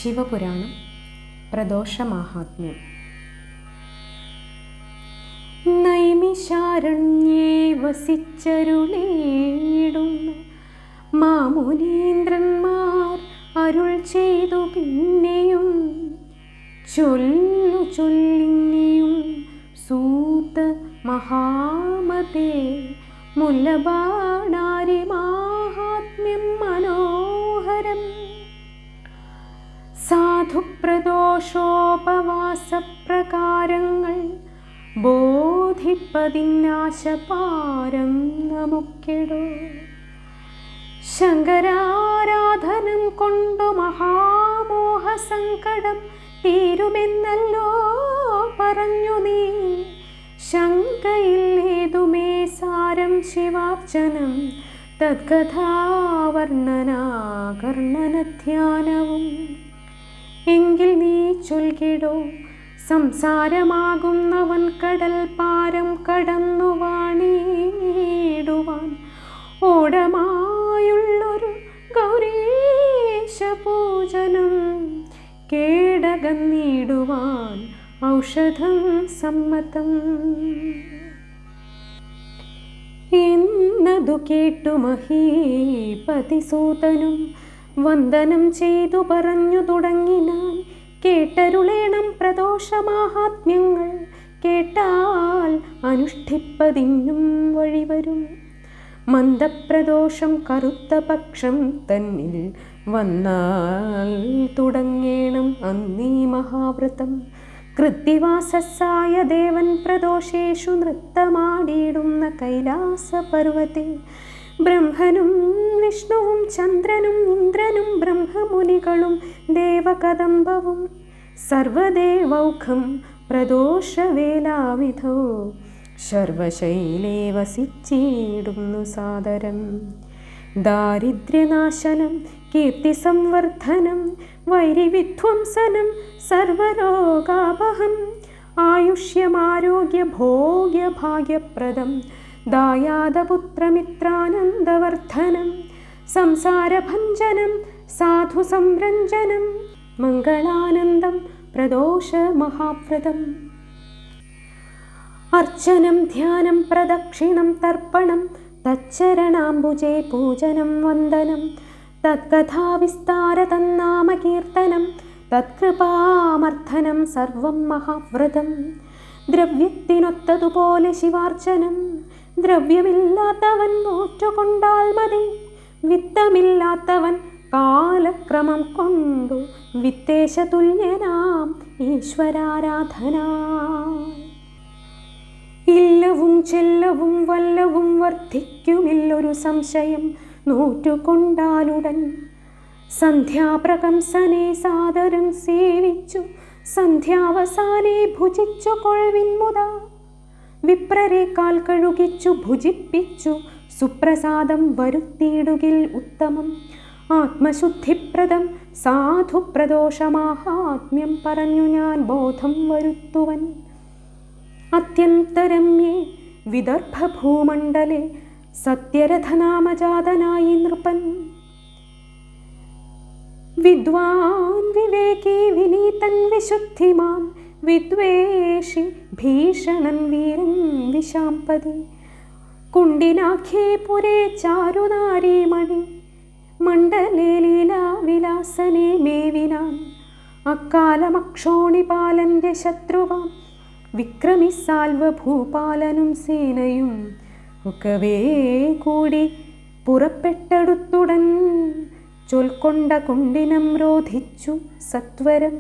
ശിവപുരാണം പ്രദോഷമാഹാത്മ്യം. നൈമിഷാരണ്യേ വസിച്ചരുളേടുന്ന മാമുനീന്ദ്രന്മാർ അരുൾ ചെയ്തു പിന്നെയും ചൊല്ലിനിയും സൂത മഹാമതേ മുല്ലബാണാരി മാഹാത്മ്യം മനോഹരം. സാധുപ്രദോഷോപവാസപ്രകാരങ്ങൾ ബോധിപ്പതിനാശപാരം നമുക്കെടോ. ശങ്കരാരാധനം കൊണ്ടു മഹാമോഹസങ്കടം തീരുമെന്നല്ലോ പറഞ്ഞു നീ. ശങ്കയില്ലേതുമേ സാരം ശിവാർച്ചനം തദ്കഥാവർണ്ണനാകർണനധ്യാനവും. എങ്കിൽ നീ ചൊൽകിടോ സംസാരമാകുന്നവൻ കടൽ പാരം കടന്നു വാണിടുവാൻ ഓടമായുള്ളൊരു ഗൗരീശ പൂജനം കേടകന്നിടുവാൻ ഔഷധം സമ്മതം എന്നതു കേട്ടു മഹീപതിസൂതനും വന്ദനം ചെയ്തു പറഞ്ഞു തുടങ്ങിനാൻ. കേട്ടരുളേണം പ്രദോഷമാഹാത്മ്യങ്ങൾ, കേട്ടാൽ അനുഷ്ഠിപ്പതിന്നും വഴിവരും. മന്ദപ്രദോഷം കറുത്ത പക്ഷം തന്നിൽ വന്നാൽ തുടങ്ങേണം അന്നീ മഹാവ്രതം. കൃത്തിവാസസ്സായ ദേവൻ പ്രദോഷേഷു നൃത്തമാടിയിടുന്ന കൈലാസപർവ്വതേ ബ്രഹ്മനും വിഷ്ണുവും ചന്ദ്രനും ഇന്ദ്രനും ബ്രഹ്മമുനികളും ദേവകദംബവും സർവദേവൗഖം പ്രദോഷവേലാവിധോ ശർവശൈലേ വസിച്ചിടുന്നു സാദരം. ദാരിദ്ര്യനാശനം കീർത്തിസംവർദ്ധനം വൈരിവിധ്വംസനം സർവരോഗാപഹം ആയുഷ്യമാരോഗ്യഭോഗ്യഭാഗ്യപ്രദം ദായാദപുത്രമിത്രാനന്ദവർദ്ധനം സംസാരഭഞ്ജനം സാധുസംരഞ്ജനം മംഗളാനന്ദം പ്രദോഷമഹാവ്രതം. അർച്ചനം ധ്യാനം പ്രദക്ഷിണം തർപ്പണം തച്ചരണാംബുജേ പൂജനം വന്ദനം തത്കഥാവിസ്താര തന്നാമകീർത്തനം തത്കൃപാമർദ്ധനം സർവം മഹാവ്രതം. ദ്രവ്യത്തിനൊത്തതുപോലെ ശിവാർച്ചനം, ദ്രവ്യമില്ലാത്തവൻ നോറ്റുകൊണ്ടാൽ മതി. വിത്തമില്ലാത്തവൻ കാലക്രമം കൊണ്ടു വിത്തേശതുല്യനാം ഈശ്വരാരാധന. ഇല്ലവും ചെല്ലവും വല്ലവും വർദ്ധിക്കുമില്ലൊരു സംശയം നോറ്റുകൊണ്ടാലുടൻ. സന്ധ്യാപ്രകംസനെ സാദരം സേവിച്ചു സന്ധ്യാവസാനെ ഭുജിച്ചു കൊൾവിൻ മുതാ. വിപ്രരെ കാൽ കഴുകിച്ചു ഭുജിപ്പിച്ചു സുപ്രസാദം വരുത്തിയിടുകിൽ ഉത്തമം. ആത്മശുദ്ധിപ്രദം സാധുപ്രദോഷമാഹാത്മ്യം പറഞ്ഞു ഞാൻ ബോധം വരുത്തുവൻ. അത്യന്തരമ്യേ വിദർഭഭൂമണ്ഡലെ സത്യരഥനാമജാതനായി നൃപൻ. വിദ്വാൻ വിവേകി വിനീതൻ വിശുദ്ധിമാൻ വിദ്വേഷി ഭീഷണൻ വീരൻ വിശാംപതി. കുണ്ടിനാഖ്യേ പുരേ ചാരുനാരീമണി മണ്ഡലേ ലീലാവിലാസനെ മേവിനാൻ. അക്കാലമക്ഷോണിപാലന്റെ ശത്രുവാം വിക്രമി സാൽവഭൂപാലനും സേനയും ഒക്കവേ കൂടി പുറപ്പെട്ടെടുത്തുടൻ ചൊൽക്കൊണ്ട കുണ്ടിനം രോധിച്ചു സത്വരം.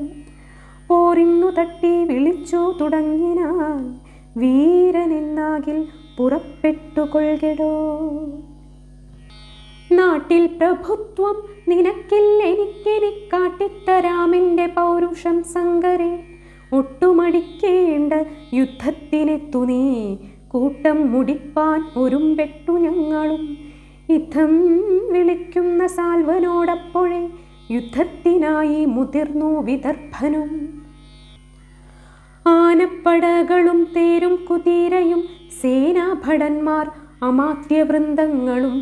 പോരിന്നു തട്ടി വിളിച്ചു തുടങ്ങിനാൻ വീരനെന്നാകിൽ പുറപ്പെട്ടുകൊള്ളിടോ. നാട്ടിൽ പ്രഭുത്വം നിനക്കില്ലെനിക്കാട്ടിത്തരാമെൻ്റെ പൗരുഷം സങ്കരേ. ഒട്ടുമടിക്കേണ്ട യുദ്ധത്തിനെത്തു നീ, കൂട്ടം മുടിപ്പാൻ ഒരുമ്പെട്ടു ഞങ്ങളും. യുദ്ധം വിളിക്കുന്ന സാൽവനോടപ്പോഴേ യുദ്ധത്തിനായി മുതിർന്നു വിദർഭനും. ആനപ്പടകളും തേരും കുതിരയും സേനാഭടന്മാർ അമാത്യവൃന്ദങ്ങളും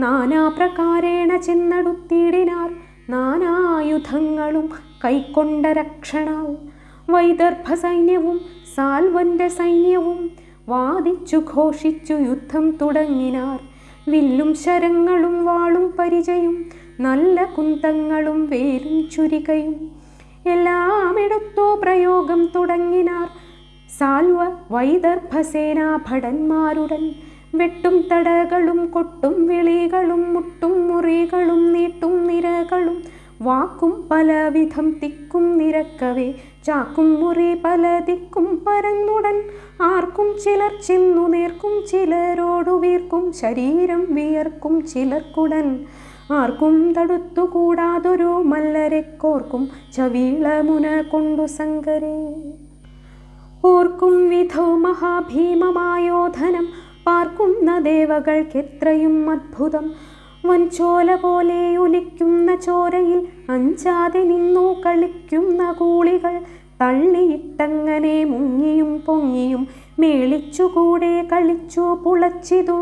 നാനാപ്രകാരേണ ചെന്നടുത്തിടിനാർ നാനായുധങ്ങളും കൈക്കൊണ്ട രക്ഷണാൽ വൈദർഭ സൈന്യവും സാൽവന്റെ സൈന്യവും വാദിച്ചു ഘോഷിച്ചു യുദ്ധം തുടങ്ങിനാർ. വില്ലും ശരങ്ങളും വാളും പരിചയും നല്ല കുന്തങ്ങളും വേലും ചുരികയും എല്ലാം എടുത്തു പ്രയോഗം തുടങ്ങിനാർ. സാൽവ വൈദർഭസേനാ ഭടന്മാരുടൻ വെട്ടും തടകളും കൊട്ടും വിളികളും മുട്ടും മുറികളും നീട്ടും നിരകളും വാക്കും പലവിധം തിക്കും നിരക്കവേ ചാക്കും മുറി പല ദിക്കും പരന്നുടൻ ആർക്കും ചിലർ ചെന്നു നേർക്കും ചിലരോടു വീർക്കും ശരീരം വിയർക്കും ചിലർക്കുടൻ ആർക്കും തടുത്തുകൂടാതൊരു മല്ലരെ കോർക്കും ചവീളമുന കൊണ്ടു സങ്കരേ. ഓർക്കും വിധോ മഹാഭീമമായോധനം പാർക്കുന്ന ദേവകൾക്കെത്രയും അത്ഭുതം. വൻചോല പോലെ ഒലിക്കുന്ന ചോരയിൽ അഞ്ചാതെ നിന്നു കളിക്കുന്ന കൂളികൾ തള്ളിയിട്ടങ്ങനെ മുങ്ങിയും പൊങ്ങിയും മേളിച്ചുകൂടെ കളിച്ചു പുളച്ചിതു.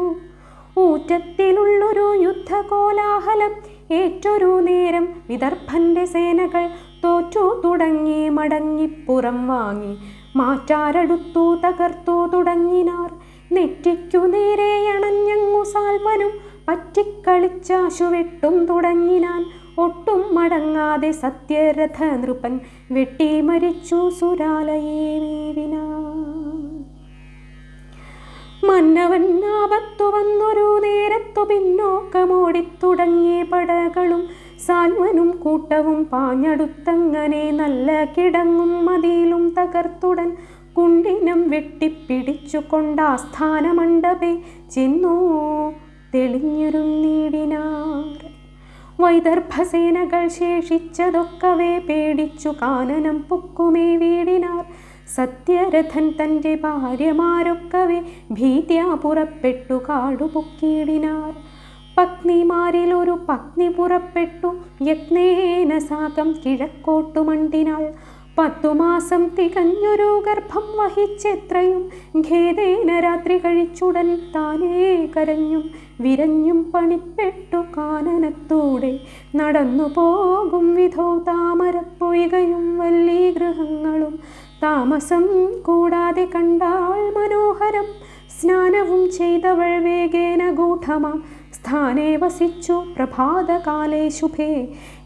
ഊറ്റത്തിലുള്ളൊരു യുദ്ധകോലാഹലം ഏറ്റൊരു നേരം വിദർഭന്റെ സേനകൾ തോറ്റു തുടങ്ങി മടങ്ങിപ്പുറം വാങ്ങി മാറ്റാരടുത്തു തകർത്തു തുടങ്ങിനാർ. നെറ്റിക്കു നേരെ അണഞ്ഞങ്ങു സാൽവനും പറ്റിക്കളിച്ചാശുവെട്ടും തുടങ്ങിനാൻ. ഒട്ടും മടങ്ങാതെ സത്യരഥ നൃപൻ വെട്ടി മരിച്ചു സുരാലയെ വീഴിനാൻ. മന്നവൻ ആപത്തു വന്നൊരു നേരത്തു പിന്നോക്കമോടിത്തുടങ്ങിയ പടകളും സാൽവനും കൂട്ടവും പാഞ്ഞടുത്തങ്ങനെ നല്ല കിടങ്ങും മതിലും തകർത്തുടൻ കുണ്ടിനം വെട്ടിപ്പിടിച്ചു കൊണ്ടാസ്ഥാനമണ്ഡപേ ചെന്നു തെളിഞ്ഞിരുന്നിടിനാർ. വൈദർഭസേനകൾ ശേഷിച്ചതൊക്കവേ പേടിച്ചു കാനനം പൊക്കുമേ വീടിനാർ. സത്യരഥൻ തൻ്റെ ഭാര്യമാരൊക്കവേ ഭീത്യാ പുറപ്പെട്ടു കാടുപൊക്കിയിടിനാർ. പത്നിമാരിലൊരു പത്നി പുറപ്പെട്ടു യജ്ഞേന സാകം കിഴക്കോട്ടു മണ്ടിനാൾ. 10 മാസം തികഞ്ഞൊരു ഗർഭം വഹിച്ചെത്രയും ഖേദേന രാത്രി കഴിച്ചുടൻ താനേ കരഞ്ഞും വിരഞ്ഞും പണിപ്പെട്ടു കാനനത്തൂടെ നടന്നു പോകും വിധോ താമരപ്പൊയ്കയും വല്ലീ ഗൃഹങ്ങളും താമസം കൂടാതെ കണ്ടാൾ മനോഹരം. സ്നാനവും ചെയ്തവൾ വേഗേന ഗൂഢമാം സ്ഥാനേ വസിച്ചു പ്രഭാതകാലേ ശുഭേ.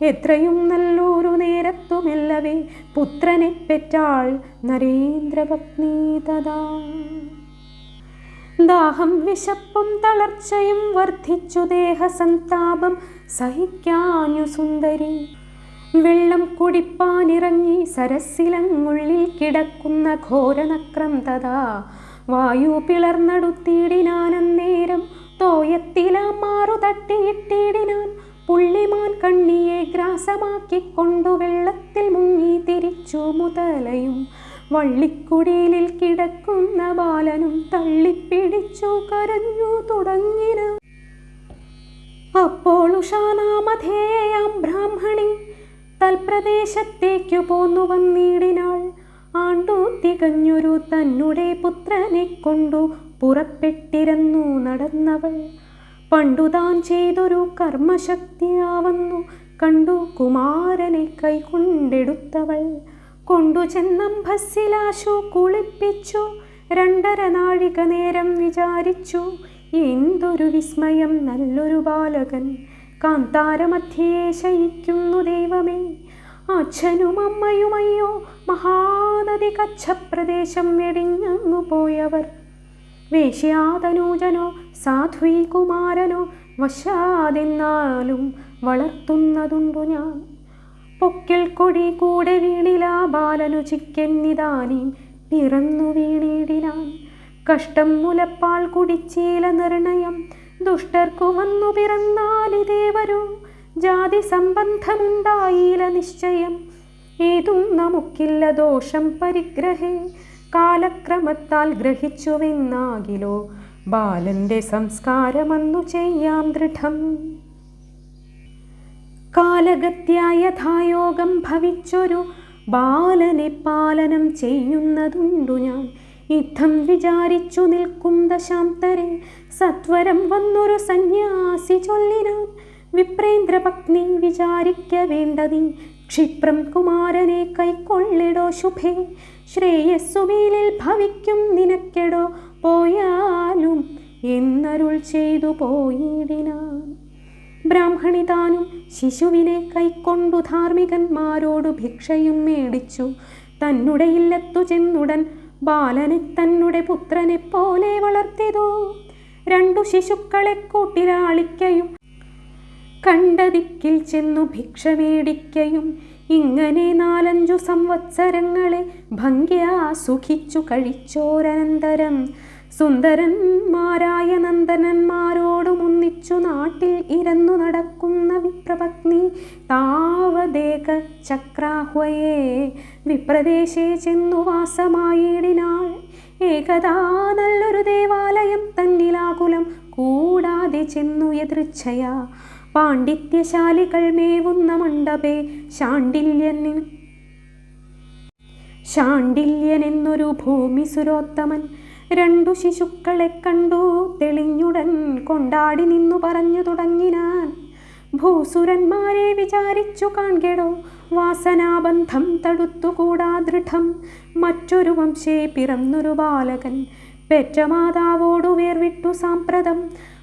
എത്രയും നല്ലൊരു നേരത്തുമെല്ലവേ പുത്രനെ പെറ്റാൾ നരേന്ദ്രപത്നി തഥാ. ദാഹം വിശപ്പും തളർച്ചയും വർദ്ധിച്ചു ദേഹസന്താപം സഹിക്കാഞ്ഞു സുന്ദരി. വെള്ളം കുടിപ്പാനിറങ്ങി സരസിലങ്ങുള്ളിൽ കിടക്കുന്ന ഘോരനക്രം തഥാ. വായു പിളർന്നടുത്തിടിനാനന്നേരം തോയത്തിലാമാറു തട്ടിയിട്ടിടിനാൻ. പുള്ളിമാൻ കണ്ണിയെ ഗ്രാസമാക്കിക്കൊണ്ടു വെള്ളത്തിൽ മുങ്ങി തിരിച്ചു മുതലയും വള്ളിക്കുടിലിൽ കിടക്കുന്ന ബാലനും തള്ളിപ്പിടിച്ചു കരഞ്ഞു തുടങ്ങിന. അപ്പോൾ ഉഷാനാമധേയാം ബ്രാഹ്മണി തൽപ്രദേശത്തേക്കു പോന്നു വന്നിടിനാൾ. ആണ്ടു തികഞ്ഞൊരു തന്നുടെ പുത്രനെ കൊണ്ടു പുറപ്പെട്ടിരുന്നു നടന്നവൾ. പണ്ടു താൻ ചെയ്തൊരു കർമ്മശക്തിയാവന്നു കണ്ടു കുമാരനെ കൈകൊണ്ടെടുത്തവൾ. കൊണ്ടു ചെന്നംഭസ്സിലാശു കുളിപ്പിച്ചു 2.5 നാഴിക നേരം വിചാരിച്ചു. എന്തൊരു വിസ്മയം, നല്ലൊരു ബാലകൻ കാന്താരമധ്യേ ശയിക്കുന്നു ദൈവമേ. അച്ഛനും അമ്മയുമയ്യോ മഹാനദി കച്ഛപ്രദേശം വെടിഞ്ഞങ്ങു പോയവർ. വേശ്യാതനൂജനോ സാധ്വീ കുമാരനോ വശാതെന്നാലും വളർത്തുന്നതുണ്ടു ഞാൻ. പൊക്കിൽ കൊടി കൂടെ വീണിലാ ബാലനു ചിക്കെന്നിതാനീം പിറന്നു വീണിടിനാൻ. കഷ്ടം മുലപ്പാൽ കുടിച്ചീല നിർണയം ദുഷ്ടർക്കു വന്നു പിറന്നാലിതേവരൂ. ജാതി സംബന്ധമുണ്ടായില്ല നിശ്ചയം ഏതും നമുക്കില്ല ദോഷം പരിഗ്രഹേ. കാലക്രമത്താൽ ഗ്രഹിച്ചുവെന്നാകിലോ ബാലന്റെ സംസ്കാരമന്നു ചെയ്യാം ദൃഢം. കാലഗത്യായ യഥായോഗം ഭവിച്ചൊരു ബാലനെ പാലനം ചെയ്യുന്നതുണ്ടു ഞാൻ. യുദ്ധം വിചാരിച്ചു നിൽക്കും ദശാന്തരെ സത്വരം വന്നൊരു സന്യാസി ചൊല്ലിനാൻ. വിപ്രേന്ദ്രപത്നി വിചാരിക്ക വേണ്ടതീ ക്ഷിപ്രം കുമാരനെ കൈക്കൊള്ളിടോ ശുഭേ. ശ്രേയസ്സുമേലിൽ ഭവിക്കും നിനക്കെടോ പോയാലും എന്നരുൾ ചെയ്തു പോയിടിനാൻ. ബ്രാഹ്മണി താനും ശിശുവിനെ കൈക്കൊണ്ടു ധാർമ്മികന്മാരോടു ഭിക്ഷയും മേടിച്ചു. തന്നുടെ ഇല്ലത്തു ചെന്നുടൻ ബാലനെ തന്നുടെ പുത്രനെ പോലെ വളർത്തിയതു. 2 ശിശുക്കളെ കൂട്ടിലാളിക്കയും കണ്ട ദിക്കിൽ ചെന്നു ഭിക്ഷ മേടിക്കയും. ഇങ്ങനെ 4-5 സംവത്സരങ്ങളെ ഭംഗ്യാ സുഖിച്ചു കഴിച്ചോരനന്തരം സുന്ദരന്മാരായ നന്ദനന്മാരോടും ഒന്നിച്ചു നാട്ടിൽ ഇരന്നു നടക്കുന്ന വിപ്രപത്നി താവദേക ചക്രാഹ്വയെ വിപ്രദേശേ ചെന്നു വാസമായിടിനാൾ. ഏകദാ നല്ലൊരു ദേവാലയം തന്നിലാകുലം കൂടാതെ ചെന്നു യദൃച്ഛയാ പാണ്ഡിത്യശാലികൾ മേവുന്ന മണ്ഡപേ ശാണ്ഡില്യനെന്നൊരു ഭൂമി സുരോത്തമൻ 2 ശിശുക്കളെ കണ്ടു തെളിഞ്ഞുടൻ കൊണ്ടാടി നിന്നു പറഞ്ഞു തുടങ്ങിനാൻ. ഭൂസുരന്മാരെ വിചാരിച്ചു കാൺകെടോ വാസനാബന്ധം തടുത്തുകൂടാ ദൃഢം. മറ്റൊരു വംശേ പിറന്നൊരു ബാലകൻ പെറ്റ മാതാവോടു വേർവിട്ടു സാമ്പ്രതം.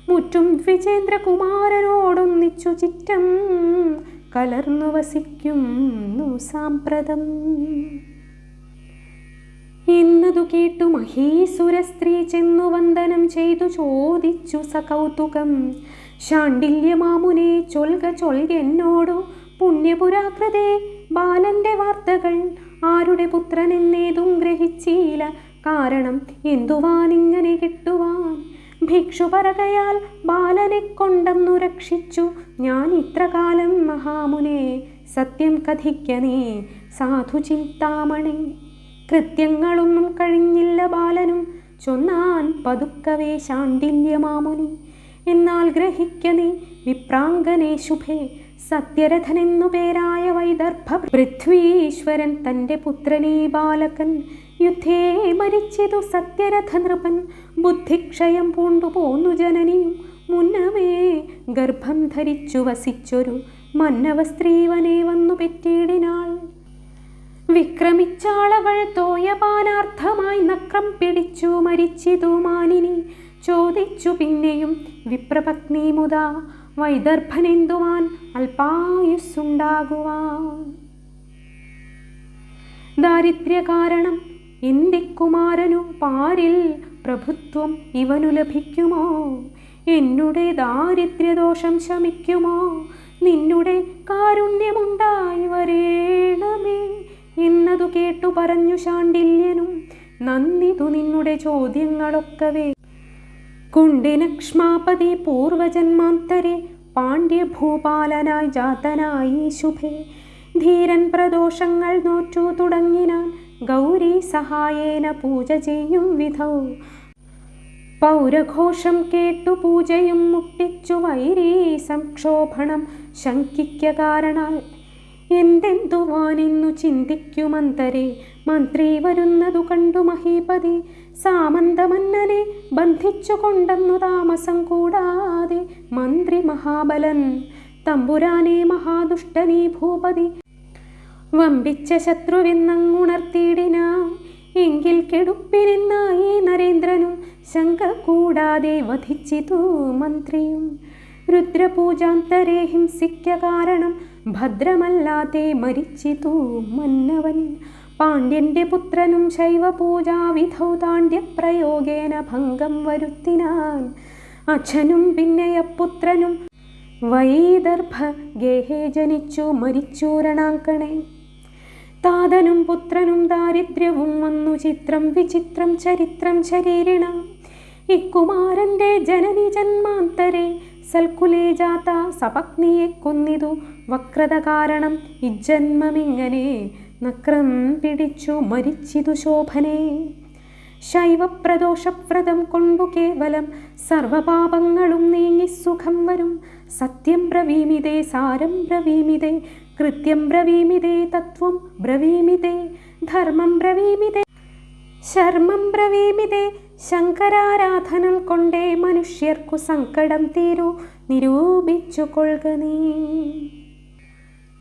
മുറ്റും ദ്വിജേന്ദ്രകുമാരനോടൊന്നിച്ചു ചിറ്റം കലർന്നു വസിക്കുന്നു സാമ്പ്രതം. എന്നതു കേട്ടു മഹീസുര സ്ത്രീ ചെന്നു വന്ദനം ചെയ്തു ചോദിച്ചു സകൗതുകം. ശാണ്ഡില്യമാമുനെ ചൊൽക എന്നോടു പുണ്യപുരാകൃതേ ബാലന്റെ വാർത്തകൾ. ആരുടെ പുത്രനെന്നേതും ഗ്രഹിച്ചീല കാരണം എന്തുവാനിങ്ങനെ കിട്ടുവാൻ. ഭിക്ഷു പറകയാൽ ബാലനെ കൊണ്ടെന്നു രക്ഷിച്ചു ഞാൻ ഇത്രകാലം മഹാമുനെ. സത്യം കഥിക്ക നീ സാധു ചിന്താമണി. കൃത്യങ്ങളൊന്നും കഴിഞ്ഞില്ല ബാലനും ചൊന്നാൻ പതുക്കവേ ശാണ്ഡില്യമാമുനി. എന്നാൽ ഗ്രഹിക്ക നീ വിപ്രാംഗനെ ശുഭേ. സത്യരഥനെന്നു പേരായ വൈദർഭ പൃഥ്വീശ്വരൻ തൻ്റെ പുത്രനീ ബാലകൻ യുദ്ധേ മരിച്ചിതു സത്യരഥ നൃപൻ. ബുദ്ധിക്ഷയം പൂണ്ടു പോന്നു ജനനിയും മുന്നമേ ഗർഭം ധരിച്ചു വസിച്ചൊരു മന്നവ സ്ത്രീവനെ വന്നു പെറ്റിടിനാൾ. വിക്രമിച്ചാളവൾ തോയപാനാർത്ഥമായി നക്രം പിടിച്ചു മരിച്ചിതു മാനിനി. ചോദിച്ചു പിന്നെയും വിപ്രപത്നി മുതാ വൈദർഭനെന്തുവാൻ അല്പായുസ്സുണ്ടാകുവാൻ. ദാരിദ്ര്യ കാരണം എന്തിക്കുമാരനു പാരിൽ പ്രഭുത്വം ഇവനു ലഭിക്കുമോ. എന്നുടെ ദാരിദ്ര്യദോഷം ശമിക്കുമോ. നിന്നുടെ കാരുണ്യമുണ്ടായി വരേണമേ എന്നതു കേട്ടു പറഞ്ഞു ശാണ്ഡില്യനും. നന്ദിതു നിന്നുടെ ചോദ്യങ്ങളൊക്കവേ. കുണ്ഡിനക്ഷ്മാപതി പൂർവജന്മാന്തരെ പാണ്ഡ്യഭൂപാലനായി ജാതനായി ശുഭേ. ധീരൻ പ്രദോഷങ്ങൾ നോറ്റു തുടങ്ങിനാൻ ഗൗരി സഹായേന പൂജ ചെയ്യും വിധൗ. പൗരഘോഷം കേട്ടു പൂജയും മുട്ടിച്ചു വൈരീ സംക്ഷോഭണം ശങ്കിക്ക കാരണാൽ. എന്തെന്തുവാനെന്നു ചിന്തിക്കുമന്തരെ മന്ത്രി വരുന്നതു കണ്ടു മഹീപതി. സാമന്തമന്നനെ ബന്ധിച്ചു കൊണ്ടെന്നു താമസം കൂടാതെ മന്ത്രി മഹാബലൻ. തമ്പുരാനെ മഹാദുഷ്ടനീ ഭൂപതി വമ്പിച്ച ശത്രുവെന്നങ്ങുണർത്തിയിടിനാ. എങ്കിൽ കെടുപ്പിനെന്നായി നരേന്ദ്രനും ശങ്ക കൂടാതെ വധിച്ചിതു മന്ത്രിയും. രുദ്രപൂജാന്തരെ ഹിംസിക്ക കാരണം ഭദ്രമല്ലാതെ മരിച്ചിതു മന്നവൻ. പാണ്ഡ്യന്റെ പുത്രനും ശൈവപൂജാവിധൗ താണ്ഡ്യപ്രയോഗേന ഭംഗം വരുത്തിനാൻ. അച്ഛനും പിന്നെയപ്പുത്രനും വൈദർഭ ഗേഹേ ജനിച്ചു മരിച്ചു രണാങ്കണേ. താതനും പുത്രനും ദാരിദ്ര്യവും വന്നു ചിത്രം വിചിത്രം ചരിത്രം ശരീരിണ. ഇക്കുമാരന്റെ ജനനി ജന്മാന്തരെ സൽക്കുലേ ജാത സപത്നിയെ കൊന്നിതു വക്രത കാരണം. ഇജ്ജന്മമിങ്ങനെ നക്രം പിടിച്ചു മരിച്ചിതു ശോഭനേ. ശൈവപ്രദോഷവ്രതം കൊണ്ടു കേവലം സർവപാപങ്ങളും നീങ്ങി സുഖം വരും. സത്യം ബ്രവീമിതേ സാരം ബ്രവീമിതേ കൃത്യം ബ്രവീമിതേ തത്വം ബ്രവീമിതേ ധർമ്മം ബ്രവീമിതേ ശർമ്മം ബ്രവീമിതേ ശങ്കരാരാധനം കൊണ്ടേ മനുഷ്യർക്കു സങ്കടം തീരൂ നിരൂപിച്ചു കൊള്ളുക നീ.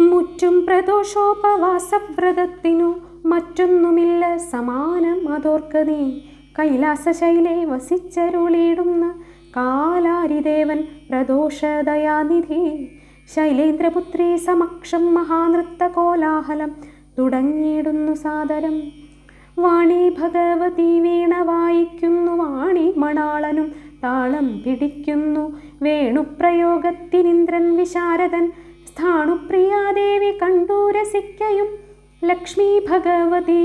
മുറ്റും പ്രദോഷോപവാസവ്രതത്തിനു മറ്റൊന്നുമില്ല സമാനം അതോർക്ക നീ. കൈലാസശൈലേ വസിച്ചരുളിയിടുന്ന കാലാരിദേവൻ പ്രദോഷദയാനിധി. ശൈലേന്ദ്രപുത്രീ സമക്ഷം മഹാനൃത്ത കോലാഹലം തുടങ്ങിയിടുന്നു സാദരം. വാണി ഭഗവതി വീണ വായിക്കുന്നു, വാണി മണാളനും താളം പിടിക്കുന്നു. വേണുപ്രയോഗത്തിനിന്ദ്രൻ വിശാരദൻ സ്ഥാണുപ്രിയാദേവി കണ്ടു രസിക്കയും. ലക്ഷ്മി ഭഗവതി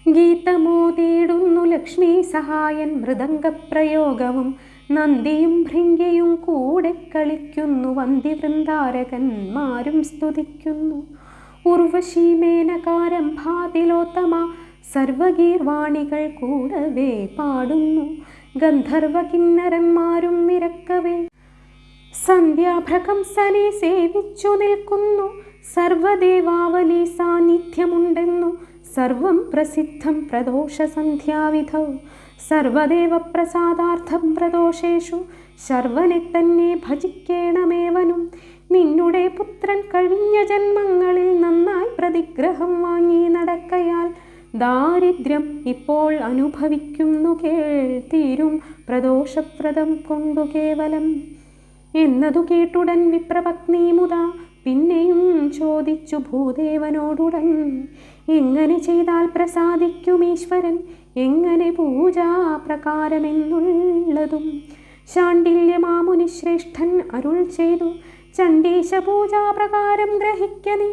ഗീതമോതിയിടുന്നു, ലക്ഷ്മി സഹായൻ മൃദംഗപ്രയോഗവും. നന്ദിയും ഭൃംഗിയും കൂടെ കളിക്കുന്നു, വന്ദിവൃന്ദാരകന്മാരും സ്തുതിക്കുന്നു. ഉർവശി മേനകാരംഭാതിലോത്തമ സർവഗീർവാണികൾ കൂടവേ പാടുന്നു. ഗന്ധർവ കിന്നരന്മാരും നിരക്കവേ സന്ധ്യാഭ്രകംസനെ സേവിച്ചു നിൽക്കുന്നു. സർവദേവാവലി സാന്നിധ്യമുണ്ടെന്നു സർവം പ്രസിദ്ധം പ്രദോഷസന്ധ്യാവിധൗ. സർവദേവപ്രസാദാർത്ഥം പ്രദോഷേഷു ശർവനെ തന്നെ ഭജിക്കേണമേവനും. നിന്നുടെ പുത്രൻ കഴിഞ്ഞ ജന്മങ്ങളിൽ നന്നായി പ്രതിഗ്രഹം വാങ്ങി നടക്കയാൽ ദാരിദ്ര്യം ഇപ്പോൾ അനുഭവിക്കുന്നു കേൾത്തീരും പ്രദോഷവ്രതം കൊണ്ടു കേവലം. എന്നതു കേട്ടുടൻ വിപ്രപത്നി മുതാ പിന്നെയും ചോദിച്ചു ഭൂദേവനോടുടൻ. എങ്ങനെ ചെയ്താൽ പ്രസാദിക്കും ഈശ്വരൻ, എങ്ങനെ പൂജാപ്രകാരമെന്നുള്ളതും. ശാണ്ഡില്യമാമുനി ശ്രേഷ്ഠൻ അരുൾ ചെയ്തു, ചണ്ഡീശ പൂജാപ്രകാരം ഗ്രഹിക്ക നീ.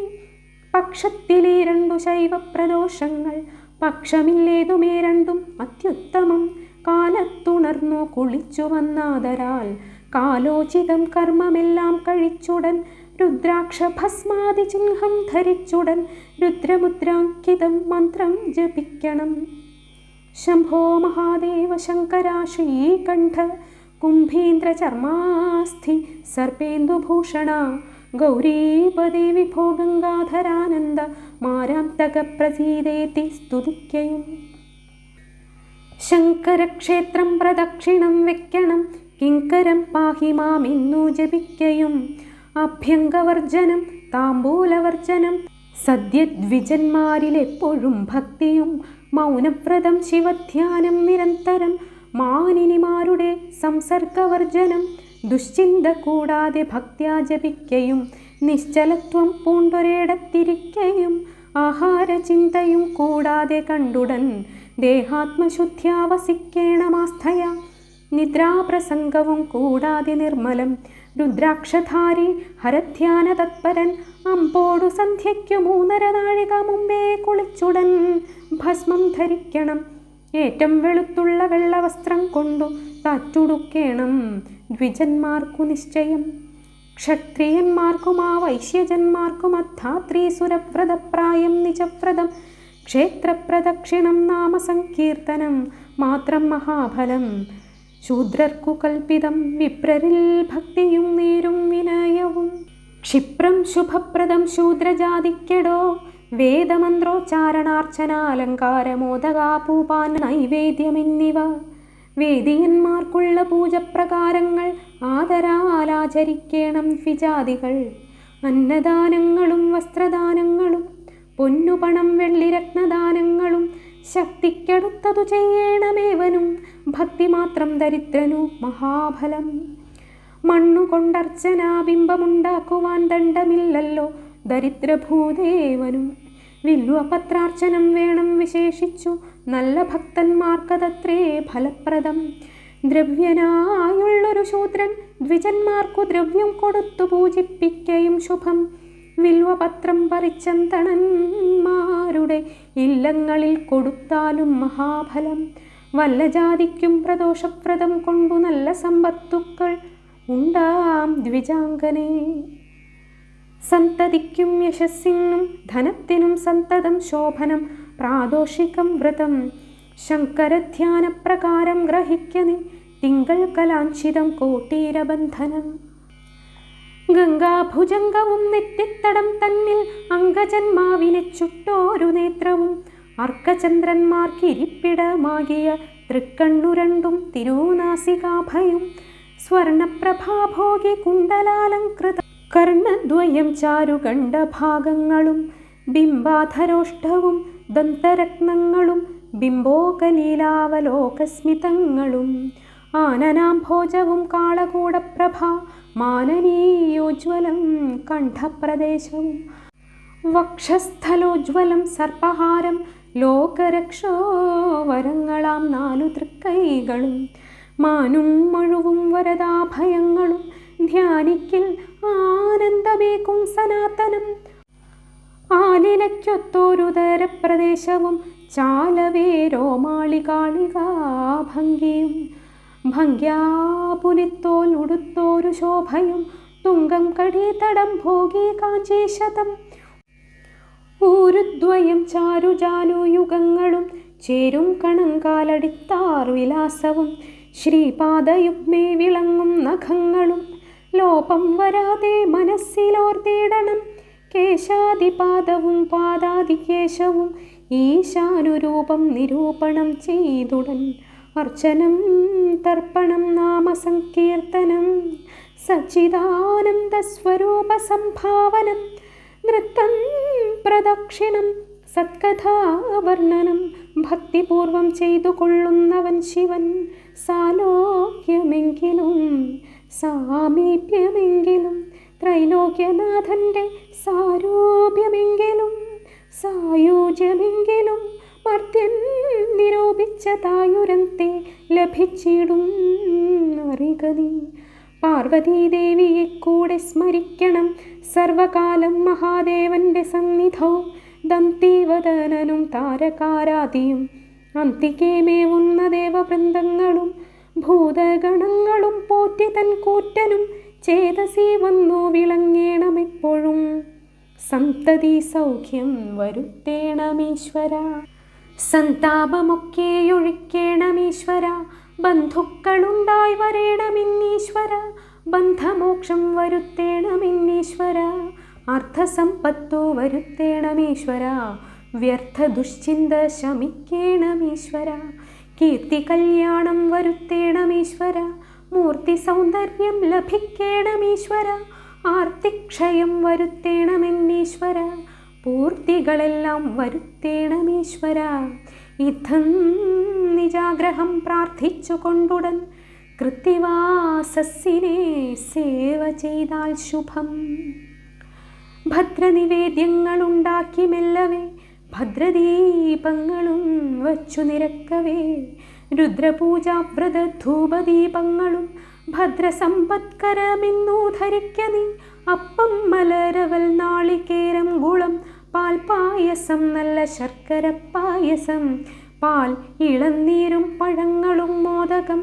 പക്ഷത്തിലെ രണ്ടു ശൈവപ്രദോഷങ്ങൾ, പക്ഷമില്ലേതുമേ രണ്ടും അത്യുത്തമം. കാലത്തുണർന്നു കുളിച്ചു വന്നാദരാൽ കാലോചിതം കർമ്മമെല്ലാം കഴിച്ചുടൻ. രുദ്രാക്ഷഭസ്മാദി ചിഹ്നം ധരിച്ചുടൻ രുദ്രമുദ്രാങ്കിതം മന്ത്രം ജപിക്കണം. ശംഭോ മഹാദേവ ശങ്കര ശ്രീകണ്ഠ കുംഭീന്ദ്ര ചർമാസ്ഥി സർപ്പേന്ദുഭൂഷണ ഗൗരീപദേ വിഭോ ഗംഗാധരാനന്ദ മാരാന്തക പ്രസീദേതി സ്തുതിക്കയും. ശങ്കരക്ഷേത്രം പ്രദക്ഷിണം വെക്കണം, കിങ്കരം പാഹി മാമെന്നു ജപിക്കയും. അഭ്യംഗവർജനം താംബൂലവർജനം സദ്യദ്വിജന്മാരിലെപ്പോഴും ഭക്തിയും. മൗനവ്രതം ശിവധ്യാനം നിരന്തരം മാനിനിമാരുടെ സംസർഗവർജനം. ദുശ്ചിന്ത കൂടാതെ ഭക്ത്യാ ജപിക്കയും, നിശ്ചലത്വം പൂണ്ടൊരിടത്തിരിക്കയും. ആഹാരചിന്തയും കൂടാതെ കണ്ടുടൻ ദേഹാത്മശുദ്ധ്യാ വസിക്കേണമാസ്ഥയ. നിദ്രാപ്രസംഗവും കൂടാതെ നിർമ്മലം രുദ്രാക്ഷധാരി ഹരധ്യാന തത്പരൻ. അമ്പോടു സന്ധ്യയ്ക്കു 3.5 നാഴിക മുമ്പേ കുളിച്ചുടൻ ഭസ്മം ധരിക്കണം. ഏറ്റം വെളുത്തുള്ള വെള്ളവസ്ത്രം കൊണ്ടു തറ്റുടുക്കേണം ദ്വിജന്മാർക്കു നിശ്ചയം. ക്ഷത്രിയന്മാർക്കും ആ വൈശ്യജന്മാർക്കും അദ്ധാത്രീസുരവ്രതപ്രായം നിജവ്രതം. ക്ഷേത്രപ്രദക്ഷിണം നാമസങ്കീർത്തനം മാത്രം മഹാഫലം. ശൂദ്രർക്കു കൽപ്പിതം വിപ്രരിൽ ഭക്തിയും നേരും വിനയവും. ക്ഷിപ്രം ശുഭപ്രദം ശൂദ്രജാതിക്കെടോ വേദമന്ത്രോച്ചാരണാർച്ചനാലങ്കാരമോദകാപൂപാന നൈവേദ്യമെന്നിവ. വേദിയന്മാർക്കുള്ള പൂജപ്രകാരങ്ങൾ ആദരാലാചരിക്കേണം ദ്വിജാതികൾ. അന്നദാനങ്ങളും വസ്ത്രദാനങ്ങളും പൊന്നുപണം വെള്ളിരത്നദാനങ്ങളും ശക്തിക്കടുത്തതു ചെയ്യണമേവനും. ഭക്തി മാത്രം ദരിദ്രനു മഹാഫലം. മണ്ണുകൊണ്ടർച്ചനാബിംബമുണ്ടാക്കുവാൻ ദണ്ഡമില്ലല്ലോ ദരിദ്രഭൂദേവനും. വില്വപത്രാർച്ചനം വേണം വിശേഷിച്ചു, നല്ല ഭക്തന്മാർക്കതത്രേ ഫലപ്രദം. ദ്രവ്യനായുള്ളൊരു ശൂദ്രൻ ദ്വിജന്മാർക്കു ദ്രവ്യം കൊടുത്തു പൂജിപ്പിക്കയും ശുഭം. വില്വപത്രം പരിച്ചന്തണന്മാരുടെ ഇല്ലങ്ങളിൽ കൊടുത്താലും മഹാഫലം. വല്ല ജാതിക്കും പ്രദോഷവ്രതം കൊണ്ടു നല്ല സമ്പത്തുക്കൾ ഉണ്ടാം ദ്വിജാംഗനേ. സന്തതിക്കും യശസ്സിനും ധനത്തിനും സന്തതം ശോഭനം പ്രാദോഷികം വ്രതം. ശങ്കരധ്യാനപ്രകാരം ഗ്രഹിക്കനി തിങ്കൾ കലാഞ്ചിതം കോട്ടീരബന്ധനം. ഗംഗാഭുജംഗവും നെറ്റിത്തടം തന്നിൽ അംഗജന്മാവിനെ ചുട്ടോരു നേത്രവും. അർക്കചന്ദ്രന്മാർക്കിരിപ്പിടമാകിയ തൃക്കണ്ണു രണ്ടും തിരുനാസികാഭയും സ്വർണപ്രഭാഭോഗി കുണ്ടലാലങ്കൃത കർണദ്വയം ചാരുകണ്ഠഭാഗങ്ങളും ബിംബാധരോഷ്ടവും ദന്തരത്നങ്ങളും ബിംബോകലീലാവലോകസ്മിതങ്ങളും ആനനാംഭോജവും കാളകൂടപ്രഭ മാനനീയോജ്വലം കണ്ഠപ്രദേശവും വക്ഷസ്ഥലോജ്വലം സർപ്പഹാരം ലോകരക്ഷോവരങ്ങളാം 4 തൃക്കൈകളും മാനും മഴുവും വരദാഭയങ്ങളും ധ്യാനിക്കിൽ ആനന്ദമേക്കും സനാതനം ആലിലയ്ക്കൊത്തോരുദരപ്രദേശവും ചാലവേ രോമാളികാളികാഭംഗിയും ഭംഗ്യാപുലിത്തോൽ ഉടുത്തോരു ശോഭയും തുങ്കം കടീതടം ഭോഗി കാഞ്ചീശതം ഊരുദ്വയം ചാരുജാനുയുഗങ്ങളും ചേരും കണങ്കാലടിത്താർ വിലാസവും ശ്രീപാദയുഗ്മേ വിളങ്ങും നഖങ്ങളും ലോപം വരാതെ മനസ്സിലോർത്തിടണം കേശാദിപാദവും പാദാദികേശവും ഈശാനുരൂപം നിരൂപണം ചെയ്തുടൻ അർച്ചനം തർപ്പണം നാമസങ്കീർത്തനം സച്ചിദാനന്ദ സ്വരൂപ സംഭാവനം നൃത്തം പ്രദക്ഷിണം സത്കഥാവർണ്ണനം ഭക്തിപൂർവം ചെയ്തു കൊള്ളുന്നവൻ ശിവൻ സാലോക്യമെങ്കിലും സാമീപ്യമെങ്കിലും ത്രൈലോക്യനാഥൻ്റെ സാരൂപ്യമെങ്കിലും സായുജ്യമെങ്കിലും മർത്യൻ നിരൂപിച്ച തായുരത്തെ ലഭിച്ചിടും അറിക നീ പാർവതീദേവിയെ കൂടെ സ്മരിക്കണം സർവകാലം മഹാദേവന്റെ സന്നിധവും ദന്തിവദനനും താരകാരാദിയും അന്തികേമേവുന്ന ദേവവൃന്ദങ്ങളും ഭൂതഗണങ്ങളും പോറ്റി തൻ കൂറ്റനും ചേതസി വന്നു വിളങ്ങേണമെപ്പോഴും സന്തതി സൗഖ്യം വരുത്തേണമീശ്വര സന്താപമൊക്കെയൊഴിക്കേണമീശ്വര ബന്ധുക്കളുണ്ടായി വരേണമിന്നീശ്വര ബന്ധമോക്ഷം വരുത്തേണമിന്നീശ്വര അർത്ഥസമ്പത്തു വരുത്തേണമീശ്വര വ്യർത്ഥ ദുശ്ചിന്ത ശമിക്കേണമീശ്വര കീർത്തി കല്യാണം വരുത്തേണമീശ്വര മൂർത്തി സൗന്ദര്യം ലഭിക്കേണമീശ്വര ആർത്തിക്ഷയം വരുത്തേണമെന്നീശ്വര പൂർത്തികളെല്ലാം വരുത്തേണമീശ്വര ഇത്തം നിജാഗ്രഹം പ്രാർത്ഥിച്ചു കൊണ്ടുടൻ കൃത്തിവാസസ്സിനെ സേവ ചെയ്താൽ ശുഭം ഭദ്രനിവേദ്യങ്ങളുണ്ടാക്കി മെല്ലവേ ഭദ്രദീപങ്ങളും വച്ചു നിരക്കവേ രുദ്രപൂജാവ്രത ധൂപദീപങ്ങളും ഭദ്രസമ്പത്കരമെന്നു ധരിക്ക നീ അപ്പം മലരവൽ നാളികേരം ഗുളം പാൽപായസം നല്ല ശർക്കര പായസം പാൽ ഇളനീരും പഴങ്ങളും മോദകം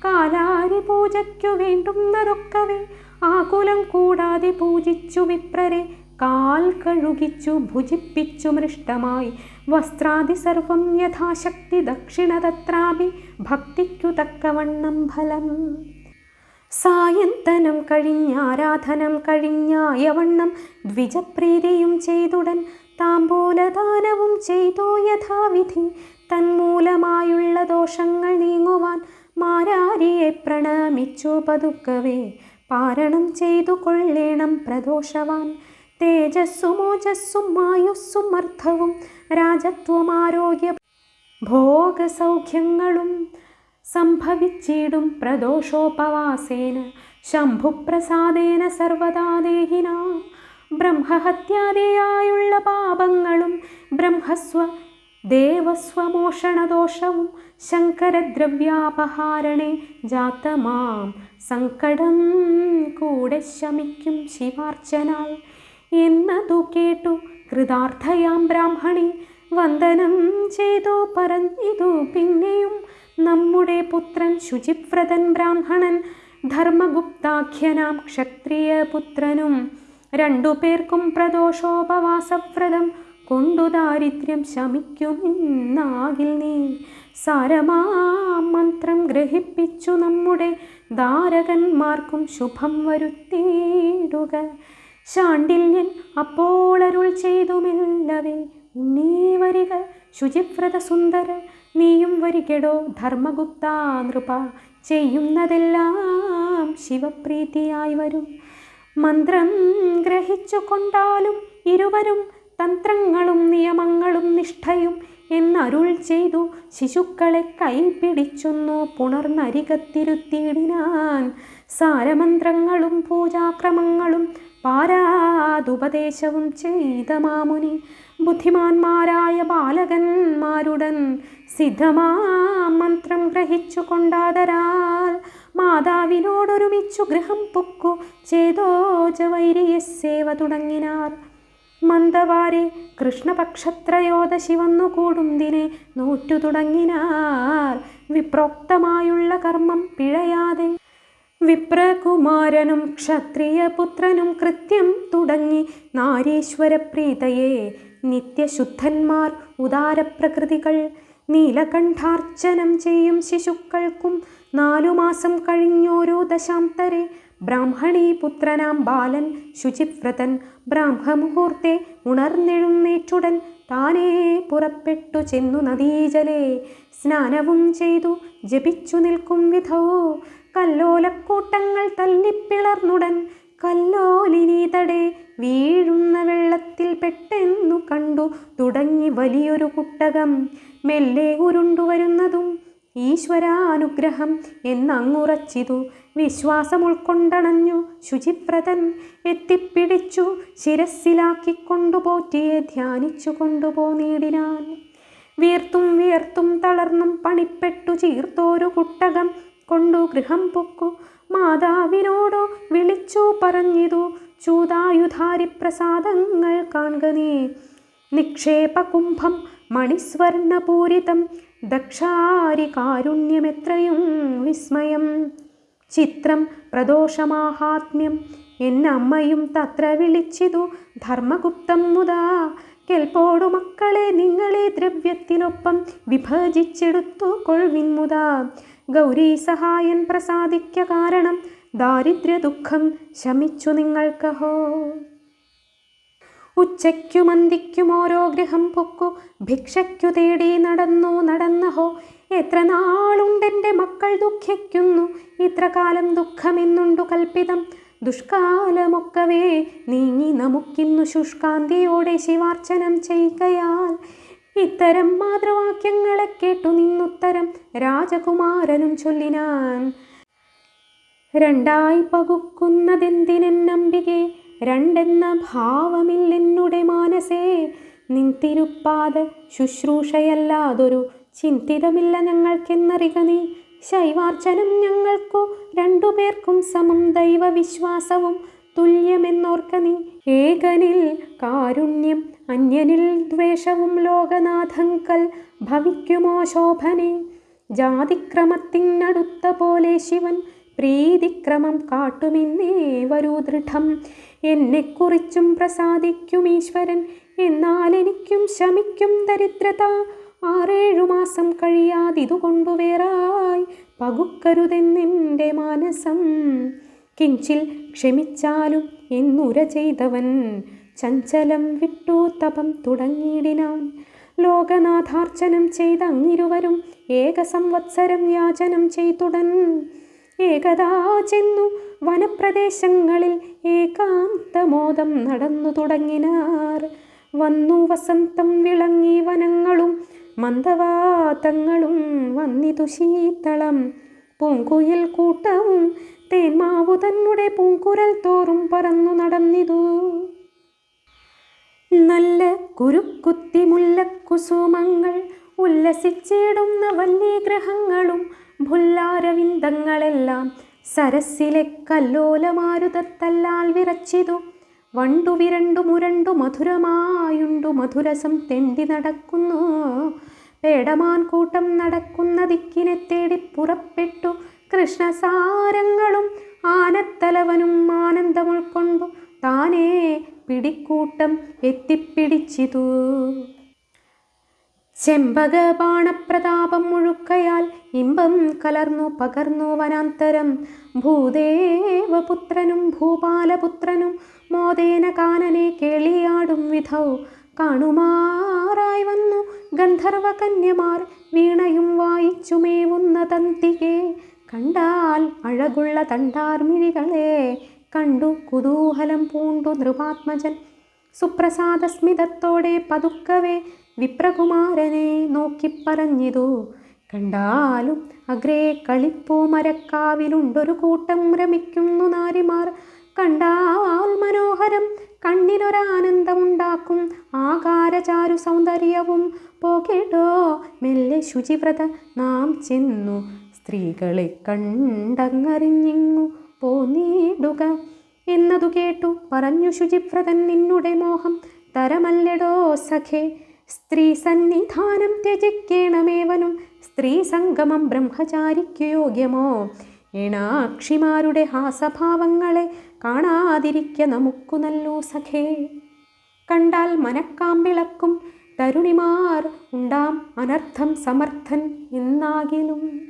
കാലാരി പൂജയ്ക്കു വേണ്ടുന്നതൊക്കവേ ആകുലം കൂടാതെ പൂജിച്ചു വിപ്രരെ കാൽ കഴുകിച്ചു ഭുജിപ്പിച്ചു മൃഷ്ടമായി വസ്ത്രാദി സർവം യഥാശക്തി ദക്ഷിണ തത്രാപി ഭക്തിക്കു തക്കവണ്ണം ഫലം സായന്തനം കഴിഞ്ഞാരാധനം കഴിഞ്ഞായവണ്ണം ദ്വിജപ്രീതിയും ചെയ്തുടൻ താംബൂലദാനവും ചെയ്തു യഥാവിധി തന്മൂലമായുള്ള ദോഷങ്ങൾ നീങ്ങുവാൻ മാരാരിയെ പ്രണമിച്ചു പതുക്കവേ പാരണം ചെയ്തു കൊള്ളേണം പ്രദോഷവാൻ തേജസ്സും ഓജസ്സും ആയുസ്സും അർത്ഥവും രാജത്വം ആരോഗ്യ ഭോഗസൗഖ്യങ്ങളും സംഭവിച്ചിടും പ്രദോഷോപവാസേന ശംഭുപ്രസാദേന സർവദാ ദേഹിനാം ബ്രഹ്മഹത്യാദിയായുള്ള പാപങ്ങളും ബ്രഹ്മസ്വ ദേവസ്വമോഷണദോഷവും ശങ്കരദ്രവ്യാപഹാരണേ ജാതമാം സങ്കടം കൂടെ ശമിക്കും ശിവാർച്ചനാൽ എന്നതു കേട്ടു കൃതാർത്ഥയാം ബ്രാഹ്മണി വന്ദനം ചെയ്തു പറഞ്ഞിതു പിന്നെയും നമ്മുടെ പുത്രൻ ശുചിവ്രതൻ ബ്രാഹ്മണൻ ധർമ്മഗുപ്താഖ്യനാം ക്ഷത്രിയ പുത്രനും 2 പേർക്കും പ്രദോഷോപവാസവ്രതം കൊണ്ടു ദാരിദ്ര്യം ശമിക്കുമെന്നാകിൽ നീ സാരമാം മന്ത്രം ഗ്രഹിപ്പിച്ചു നമ്മുടെ ധാരകന്മാർക്കും ശുഭം വരുത്തിയിടുക ശാണ്ഡില്യൻ അപ്പോൾ അരുൾ ചെയ്തുമില്ലവേ ഉന്നേ വരിക ശുചിവ്രത സുന്ദര, നീയും വരികെടോ ധർമ്മഗുപ്ത നൃപ, ചെയ്യുന്നതെല്ലാം ശിവപ്രീതിയായി വരും. മന്ത്രം ഗ്രഹിച്ചു കൊണ്ടാലും ഇരുവരും തന്ത്രങ്ങളും നിയമങ്ങളും നിഷ്ഠയും എന്നരുൾ ചെയ്തു ശിശുക്കളെ കൈപിടിച്ചൊന്നു പുണർന്നരികത്തിരുത്തിയിടിനാൻ. സാരമന്ത്രങ്ങളും പൂജാക്രമങ്ങളും പാരാതുപദേശവും ചെയ്ത മാമുനി ബുദ്ധിമാന്മാരായ ബാലകന്മാരുടൻ സിദ്ധമാ മന്ത്രം ഗ്രഹിച്ചു കൊണ്ടാദരാൽ മാതാവിനോടൊരുമിച്ചു ഗൃഹം പൊക്കു ചേതോജവൈരിയ സേവ തുടങ്ങിനാർ. മന്ദവാരെ കൃഷ്ണപക്ഷത്രയോദശി വന്നുകൂടും ദിനെ നോറ്റു തുടങ്ങിനാർ. വിപ്രോക്തമായുള്ള കർമ്മം പിഴയാതെ വിപ്രകുമാരനും ക്ഷത്രിയപുത്രനും കൃത്യം തുടങ്ങി നാരീശ്വരപ്രീതയെ നിത്യശുദ്ധന്മാർ ഉദാരപ്രകൃതികൾ നീലകണ്ഠാർച്ചനം ചെയ്യും ശിശുക്കൾക്കും 4 മാസം കഴിഞ്ഞോരോ ദശാന്തരെ ബ്രാഹ്മണീപുത്രനാം ബാലൻ ശുചിവ്രതൻ ബ്രാഹ്മമുഹൂർത്തെ ഉണർന്നെഴുന്നേറ്റുടൻ താനേ പുറപ്പെട്ടു ചെന്നു നദീജലേ സ്നാനവും ചെയ്തു ജപിച്ചു നിൽക്കും വിധോ കല്ലോലക്കൂട്ടങ്ങൾ തല്ലിപ്പിളർന്നുടൻ കല്ലോലിനീതടെ വീഴുന്ന വെള്ളത്തിൽ പെട്ടെന്നു കണ്ടു തുടങ്ങി വലിയൊരു കുട്ടകം മെല്ലെ ഉരുണ്ടുവരുന്നതും ഈശ്വരാനുഗ്രഹം എന്നങ്ങുറച്ചിതു. വിശ്വാസം ഉൾക്കൊണ്ടണഞ്ഞു ശുചിവ്രതൻ എത്തിപ്പിടിച്ചു ശിരസ്സിലാക്കിക്കൊണ്ടു പോറ്റിയെ ധ്യാനിച്ചു കൊണ്ടുപോന്നിടിനാൻ. വീർത്തും വിയർത്തും തളർന്നും പണിപ്പെട്ടു ചീർത്തോരു കുട്ടകം കൊണ്ടു ഗൃഹം പൊക്കു മാതാവിനോടു വിളിച്ചു പറഞ്ഞിതു ചൂതായുധാരിപ്രസാദങ്ങൾ കാൺക നീ. നിക്ഷേപകുംഭം മണിസ്വർണപൂരിതം ദക്ഷാരി കാരുണ്യമെത്രയും വിസ്മയം. ചിത്രം പ്രദോഷമാഹാത്മ്യം എന്നമ്മയും തത്ര വിളിച്ചിതു ധർമ്മഗുപ്തം മുതാ. കെൽപ്പോടു മക്കളെ നിങ്ങളെ ദ്രവ്യത്തിനൊപ്പം വിഭജിച്ചെടുത്തു കൊൾവിൻ മുതാ. ഗൗരീ സഹായൻ പ്രസാദിക്ക കാരണം ദാരിദ്ര്യ ദുഃഖം ശമിച്ചു നിങ്ങൾക്കഹോ. ഉച്ചയ്ക്കു മന്തിക്കും ഓരോ ഗൃഹം പൊക്കു ഭിക്ഷയ്ക്കു തേടി നടന്നഹോ. എത്ര നാളുണ്ടെൻ്റെ മക്കൾ ദുഃഖിക്കുന്നു, ഇത്ര കാലം ദുഃഖമെന്നുണ്ടു കൽപ്പിതം. ദുഷ്കാലമൊക്കവേ നീങ്ങി നമുക്കിന്നു ശുഷ്കാന്തിയോടെ ശിവാർച്ചനം ചെയ്യുകയാൽ. ഇത്തരം മാതൃവാക്യങ്ങളെ കേട്ടു നിന്നുത്തരം രാജകുമാരനും ചൊല്ലിനാൻ. രണ്ടായി പകുക്കുന്നതെന്തിനെന്നമ്പികെ, രണ്ടെന്ന ഭാവമില്ലെന്നുടെ മാനസേ. നിൻ തിരുപ്പാദ ശുശ്രൂഷയല്ലാതൊരു ചിന്തിതമില്ല ഞങ്ങൾക്കെന്നറിക നീ. ശൈവാർച്ചനം ഞങ്ങൾക്കു 2 പേർക്കും സമം, ദൈവവിശ്വാസവും തുല്യമെന്നോർക്ക നീ. ഏകനിൽ കാരുണ്യം അന്യനിൽ ദ്വേഷവും ലോകനാഥങ്കൽ ഭവിക്കുമോ ശോഭനെ. ജാതിക്രമത്തിനടുത്ത പോലെ ശിവൻ പ്രീതിക്രമം കാട്ടുമെന്നേ വരൂ ദൃഢം. എന്നെക്കുറിച്ചും പ്രസാദിക്കും ഈശ്വരൻ, എന്നാൽ എനിക്കും ശമിക്കും ദരിദ്രത. 6-7 മാസം കഴിയാതിതുകൊണ്ടു വേറായി പകുക്കരുതെന്നെൻ്റെ മാനസം. കിഞ്ചിൽ ക്ഷമിച്ചാലും എന്നുര ചെയ്തവൻ ചഞ്ചലം വിട്ടു തപം തുടങ്ങിയിടിനാൻ. ലോകനാഥാർച്ചനം ചെയ്ത അങ്ങിരുവരും 1 സംവത്സരം യാചനം ചെയ്തുടൻ ഏകദാ ചെന്നു വനപ്രദേശങ്ങളിൽ ഏകാന്തമോദം നടന്നു തുടങ്ങിനാർ. വന്നു വസന്തം വിളങ്ങി വനങ്ങളും മന്ദവാതങ്ങളും വന്നിതു ശീതളം. പൂങ്കുയിൽ കൂട്ടവും തേന്മാവു തന്നെ പൂങ്കുരൽ തോറും പറന്നു നടന്നിതു. നല്ല കുരുക്കുത്തി മുല്ലക്കുസുമങ്ങൾ ഉല്ലസിച്ചിടുന്ന വന്യഗ്രഹങ്ങളും ഭുല്ലാരവിന്ദങ്ങളെല്ലാം സരസിലെ കല്ലോലമാരുതത്തല്ലാൽ വിറച്ചിതു. വണ്ടു വിരണ്ടു മുരണ്ടു മധുരമായുണ്ടു മധുരസം തെണ്ടി നടക്കുന്നു. പേടമാൻ കൂട്ടം നടക്കുന്ന ദിക്കിനെ തേടി പുറപ്പെട്ടു കൃഷ്ണസാരങ്ങളും ആനത്തലവനും ആനന്ദമുൾക്കൊണ്ടു താനേ പിടിക്കൂട്ടം എത്തിപ്പിടിച്ചിതു. ചെമ്പകബാണപ്രതാപം മുഴുക്കയാൽ ഇമ്പം കലർന്നു പകർന്നു വനാന്തരം. ഭൂദേവപുത്രനും ഭൂപാലപുത്രനും മോദേന കാനനെ കേളിയാടും വിധൗ കാണുമാ തയ്യാറായി വന്നു ഗന്ധർവകന്യമാർ വീണയും വായിച്ചുമേവുന്ന തന്തികെ. കണ്ടാൽ അഴകുള്ള തണ്ടാർമിഴികളെ കണ്ടു കുതൂഹലം പൂണ്ടു നൃപാത്മജൻ. സുപ്രസാദസ്മിതത്തോടെ പതുക്കവേ വിപ്രകുമാരനെ നോക്കിപ്പറഞ്ഞിതു. കണ്ടാലും അഗ്രേ കളിപ്പൂ മരക്കാവിലുണ്ടൊരു കൂട്ടം രമിക്കുന്നു നാരിമാർ. കണ്ടാൽ മനോഹരം കണ്ണിനൊരാനന്ദമുണ്ടാക്കും ആകാരചാരു സൗന്ദര്യവും. പോകേട്ടോ മെല്ലെ ശുചിവ്രത നാം ചെന്നു സ്ത്രീകളെ കണ്ടങ്ങറിഞ്ഞിങ്ങു പോന്നിടുക എന്നതു കേട്ടു പറഞ്ഞു ശുചിവ്രതൻ. നിന്നുടെ മോഹം തരമല്ലെടോ സഖേ, സ്ത്രീ സന്നിധാനം ത്യജിക്കേണമേവനും. സ്ത്രീ സംഗമം ബ്രഹ്മചാരിക്കു യോഗ്യമോ? ഏണാക്ഷിമാരുടെ ഹാസഭാവങ്ങളെ കാണാതിരിക്ക നമുക്കു നല്ലു സഖേ. കണ്ടാൽ മനക്കാമ്പിളക്കും തരുണിമാർ ഉണ്ടാം അനർത്ഥം സമർത്ഥൻ എന്നാകിലും.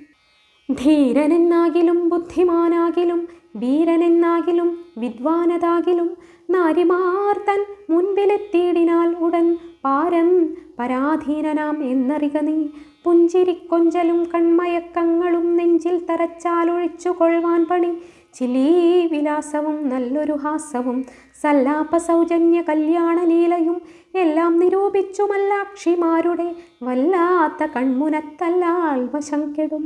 ധീരനെന്നാകിലും ബുദ്ധിമാനാകിലും വീരനെന്നാകിലും വിദ്വാനതാകിലും നാരിമാർ തൻ മുൻപിലെത്തിയിടിനാൽ ഉടൻ പാരം പരാധീനനാം എന്നറിക നീ. പുഞ്ചിരിക്കൊഞ്ചലും കൺമയക്കങ്ങളും നെഞ്ചിൽ തറച്ചാലൊഴിച്ചു കൊള്ളുവാൻ പണി. ചിലീ വിലാസവും നല്ലൊരു ഹാസവും സല്ലാപ സൗജന്യ കല്യാണലീലയും എല്ലാം നിരൂപിച്ചു മല്ലാക്ഷിമാരുടെ വല്ലാത്ത കൺമുനത്തല്ലാൽ വശം കെടും.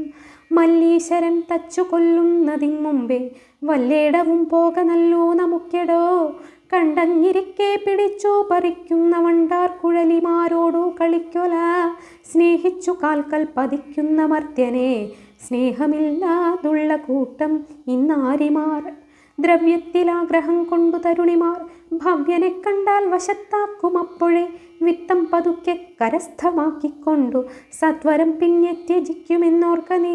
മല്ലീശ്വരൻ തച്ചു കൊല്ലുന്നതിൻ മുമ്പേ വല്ലേടവും പോക നല്ലോ നമുക്കെടോ. കണ്ടങ്ങിരിക്കെ പിടിച്ചു പറിക്കുന്ന വണ്ടാർ കുഴലിമാരോടു കളിക്കൊല. സ്നേഹിച്ചു കാൽക്കൽ പതിക്കുന്ന മർത്യനെ സ്നേഹമില്ലാതുള്ള കൂട്ടം ഇന്നാരിമാർ. ദ്രവ്യത്തിലാഗ്രഹം കൊണ്ടു തരുണിമാർ ഭവ്യനെ കണ്ടാൽ വശത്താക്കും അപ്പോഴേ. വിത്തം പതുക്കെ കരസ്ഥമാക്കിക്കൊണ്ടു സത്വരം പിന്നെ ത്യജിക്കുമെന്നോർക്ക നീ.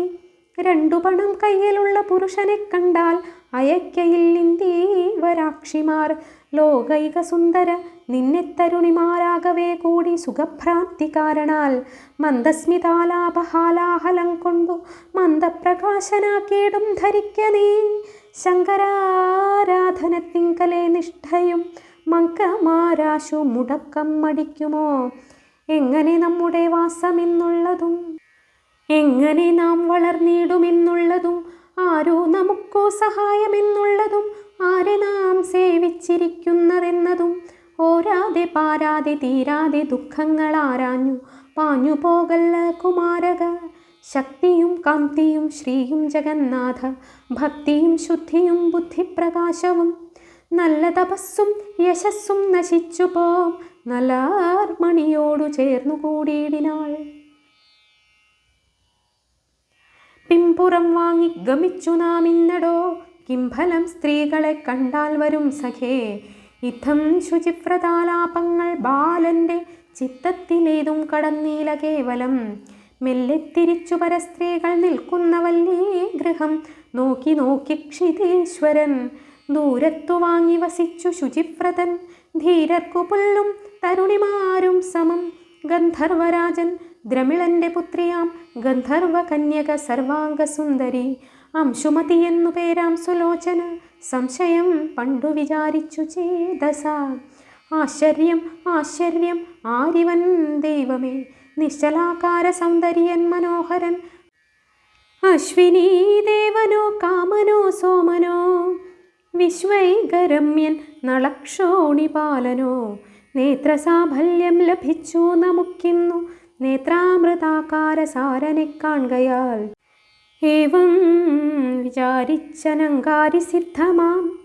രണ്ടു പണം കയ്യിലുള്ള പുരുഷനെ കണ്ടാൽ അയക്കയില്ലിന്തീവരാക്ഷിമാർ. ലോകൈക സുന്ദര നിന്നെ തരുണിമാരാകവേ കൂടി സുഖഭ്രാന്തി കാരണാൽ മന്ദസ്മിതാലാപഹാലാഹലം കൊണ്ടു മന്ദപ്രകാശനാക്കിയിടും ധരിക്ക നീ. ശങ്കരാരാധനത്തിങ്കലെ നിഷ്ഠയും മങ്കമാരാശു മുടക്കം മടിക്കുമോ? എങ്ങനെ നമ്മുടെ വാസമെന്നുള്ളതും എങ്ങനെ നാം വളർന്നിടുമെന്നുള്ളതും ആരോ നമുക്കോ സഹായമെന്നുള്ളതും ആരെ നാം സേവിച്ചിരിക്കുന്നതെന്നതും ഓരാതെ പാരാതെ തീരാതെ ദുഃഖങ്ങൾ ആരാഞ്ഞു പാഞ്ഞു പോകല്ല കുമാരക. ശക്തിയും കാന്തിയും ശ്രീയും ജഗന്നാഥ ഭക്തിയും ശുദ്ധിയും ബുദ്ധിപ്രകാശവും നല്ല തപസ്സും യശസ്സും നശിച്ചു പോം നലാർമണിയോടു ചേർന്നു കൂടിയിടിനാൾ. പിമ്പുറം വാങ്ങി ഗമിച്ചു നാം ഇന്നടോ കിംഫലം സ്ത്രീകളെ കണ്ടാൽ വരും സഖേ. ഇത്തം ശുചിവ്രതാലാപങ്ങൾ ബാലൻ്റെ ചിത്തത്തിലേതും കടന്നീല കേവലം. മെല്ലെ തിരിച്ചു പരസ്ത്രീകൾ നിൽക്കുന്ന വല്ലീ ഗൃഹം നോക്കി നോക്കി ക്ഷിതീശ്വരൻ. ദൂരത്തു വാങ്ങി വസിച്ചു ശുചിവ്രതൻ ധീരർക്കു പുല്ലും തരുണിമാരും സമം. ഗന്ധർവരാജൻ ദ്രമിളന്റെ പുത്രിയാം ഗന്ധർവ കന്യക സർവാംഗസുന്ദരി അംശുമതി എന്നു പേരാം സുലോചന. സംശയം പണ്ടു വിചാരിച്ചു ചേതസ. ആശ്ചര്യം ആശ്ചര്യം ആരിവൻ ദൈവമേ, നിശ്ചലാകാര സൗന്ദര്യൻ മനോഹരൻ. അശ്വിനീ ദേവനോ കാമനോ സോമനോ വിശ്വൈകരമ്യൻ നളക്ഷോണിപാലനോ. നേത്രസാഫല്യം ലഭിച്ചു നമുക്കിന്നു നേത്രാമൃതാകാര സാരനെ കാൺകയാൽ. ഏവം വിചാരിച്ചനങ്കാരി സിദ്ധമാം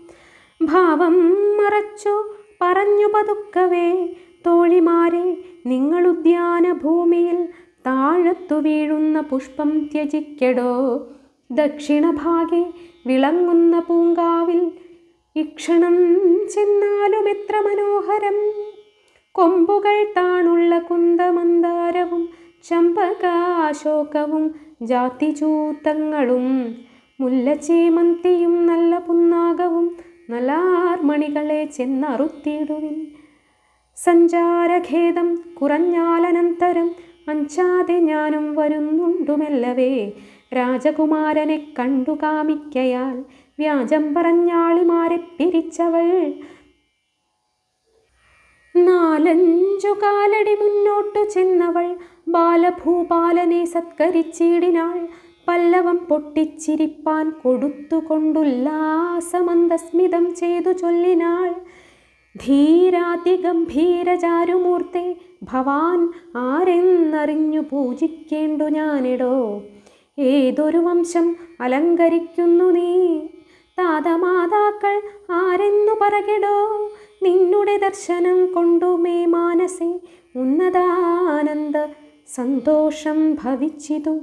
ഭാവം മറച്ചു പറഞ്ഞു പതുക്കവേ. തോഴിമാരെ നിങ്ങളുദ്യാന ഭൂമിയിൽ താഴത്തു വീഴുന്ന പുഷ്പം ത്യജിക്കടോ. ദക്ഷിണഭാഗെ വിളങ്ങുന്ന പൂങ്കാവിൽ ഇക്ഷണം ചെന്നാലും എത്ര മനോഹരം. കൊമ്പുകൾ താണുള്ള കുന്തമന്ദാരവും ചമ്പകാശോകവും ജാതിചൂത്തങ്ങളും മുല്ലച്ചേമന്തിയും നല്ല പുന്നാകവും നലാർമണികളെ ചെന്നറുത്തിടുവിൻ. സഞ്ചാരഖേദം കുറഞ്ഞാലനന്തരം അഞ്ചാതെ ഞാനും വരുന്നുണ്ടുമെല്ലവേ. രാജകുമാരനെ കണ്ടു കാമിക്കയാൽ വ്യാജം പറഞ്ഞാളിമാരെ പിരിച്ചവൾ. നാലഞ്ചു കാലടി മുന്നോട്ടു ചെന്നവൾ ബാലഭൂപാലനെ സത്കരിച്ചിടിനാൾ. പല്ലവം പൊട്ടിച്ചിരിപ്പാൻ കൊടുത്തുകൊണ്ടുല്ലാസമന്ദസ്മിതം ചെയ്തു ചൊല്ലിനാൾ. ധീരാതിഗംഭീരചാരുമൂർത്തെ, ഭവാൻ ആരെന്നറിഞ്ഞു പൂജിക്കേണ്ടു ഞാനിടോ. ഏതൊരു വംശം അലങ്കരിക്കുന്നു നീ? താതമാതാക്കൾ ആരെന്നു പറകെടോ. നിന്നുടെ ദർശനം കൊണ്ടു മേ മാനസേ ഉന്നതാനന്ദ സന്തോഷം ഭവിച്ചിതു.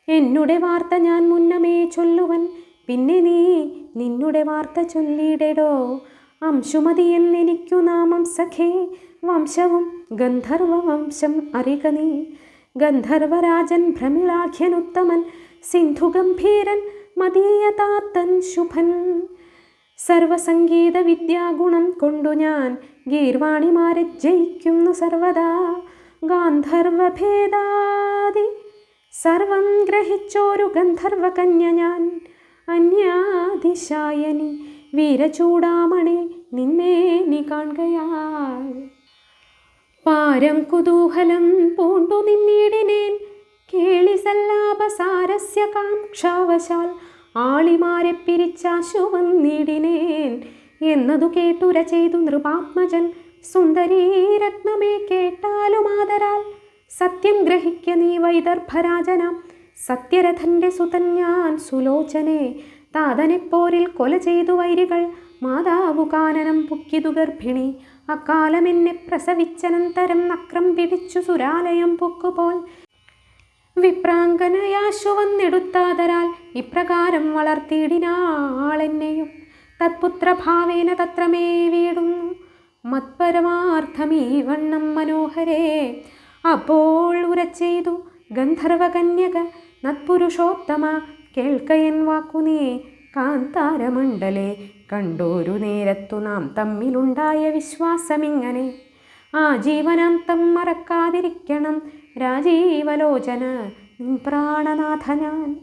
എന്നുടെ വാർത്ത ഞാൻ മുന്നമേ ചൊല്ലുവൻ, പിന്നെ നീ നിന്നുടെ വാർത്ത ചൊല്ലിയിടോ. അംശുമതി എന്നെനിക്കു നാമം സഖേ, വംശവും ഗന്ധർവവംശം അറിക നീ. ഗന്ധർവരാജൻ ഭ്രമിളാഖ്യനുത്തമൻ, സിന്ധുഗംഭീരൻ മദീയതാത്തൻ ശുഭൻ. സർവസംഗീത വിദ്യാഗുണം കൊണ്ടു ഞാൻ ഗീർവാണിമാരെ ജയിക്കുന്നു സർവദാ. ഗാന്ധർവഭേദാദി സർവം ഗ്രഹിച്ചോരു ഗന്ധർവകന്യ ഞാൻ. അന്യാതിശായനി വീരചൂടാമണി നിന്നെ നീ കാണുകയാൽ. പാരം കുതൂഹലം പൂണ്ടു നിന്നിടിനേൻ, കേളിസല്ലാപസാരസ്യ കാംക്ഷാവശാൽ. ആളിമാരെ പിരിച്ചാശു വന്നിടിനേൻ എന്നതു കേട്ടുര ചെയ്തു നൃപാത്മജൻ. സുന്ദരീരത്നമേ കേട്ടാലും ആദരാൽ, സത്യം ഗ്രഹിക്ക നീ വൈദർഭരാജനാം. സത്യരഥന്റെ സുതൻ ഞാൻ സുലോചനെ, താതനെപ്പോരിൽ കൊല ചെയ്തു വൈരികൾ. മാതാവു കാനനം പുക്കിതു ഗർഭിണി, അക്കാലമെന്നെ പ്രസവിച്ചനന്തരം നക്രം പിടിച്ചു സുരാലയം പൊക്കുപോൽ. വിപ്രാങ്കനയാശു വന്നെടുത്താതരാൽ ഇപ്രകാരം വളർത്തിയിടിനാളെന്നെയും. തത്പുത്രഭാവേന തത്ര മേ വീടുന്നു മത്പരമാർത്ഥമീ വണ്ണം മനോഹരേ. അപ്പോൾ ഉരച്ചെയ്തു ഗന്ധർവകന്യക, നത്പുരുഷോത്തമ കേൾക്കയൻ വാക്കു നീ. കാന്താരമണ്ഡലെ കണ്ടോരു നേരത്തു നാം തമ്മിലുണ്ടായ വിശ്വാസമിങ്ങനെ. ആജീവനാന്തം മറക്കാതിരിക്കണം രാജീവലോചന നിൻ പ്രാണനാഥ ഞാൻ.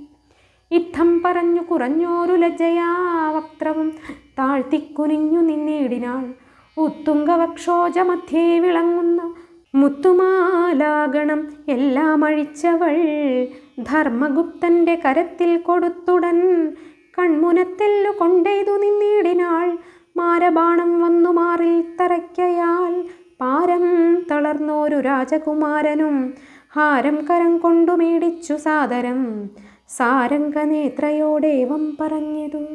ഇത്തം പറഞ്ഞു കുറഞ്ഞോരു ലജ്ജയാ വക്ത്രവും താഴ്ത്തിക്കുനിഞ്ഞു നിന്നിടിനാൾ. ഉത്തുംഗവക്ഷോജമധ്യേ വിളങ്ങുന്ന മുത്തുമാലാഗണം എല്ലാം അഴിച്ചവൾ. ധർമ്മഗുപ്തന്റെ കരത്തിൽ കൊടുത്തുടൻ കൺമുനത്തെല്ലു കൊണ്ടെയ്തു നിന്നിടിനാൾ. മാരബാണം വന്നു മാറിൽ തറയ്ക്കയാൽ. പാരം തളർന്നോരു രാജകുമാരനും ഹാരം കരം കൊണ്ടു മേടിച്ചു സാദരം. സാരംഗനേത്രയോടേവം പറഞ്ഞതു,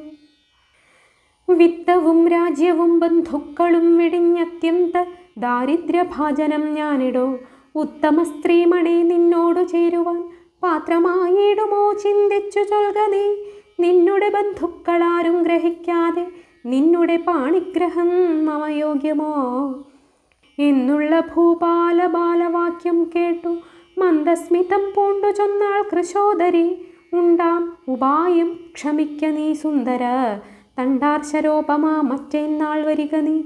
വിത്തവും രാജ്യവും ബന്ധുക്കളും വെടിഞ്ഞത്യന്ത ദാരിദ്ര്യഭാജനം ഞാനിടോ. ഉത്തമ സ്ത്രീമണി നിന്നോടു ചേരുവാൻ പാത്രമായിടുമോ ചിന്തിച്ചു ചൊൽക നീ. നിന്നുടെ ബന്ധുക്കളാരും ഗ്രഹിക്കാതെ നിന്നുടെ പാണിഗ്രഹം അവയോഗ്യമോ എന്നുള്ള ഭൂപാല ബാലവാക്യം കേട്ടു മന്ദസ്മിതം പൂണ്ടു ചൊന്നാൾ കൃശോദരി. ഉണ്ടാം ഉപായം ക്ഷമിക്ക നീ സുന്ദര, തണ്ടാർശരോപമാ മറ്റേന്നാൾ വരിക നീ.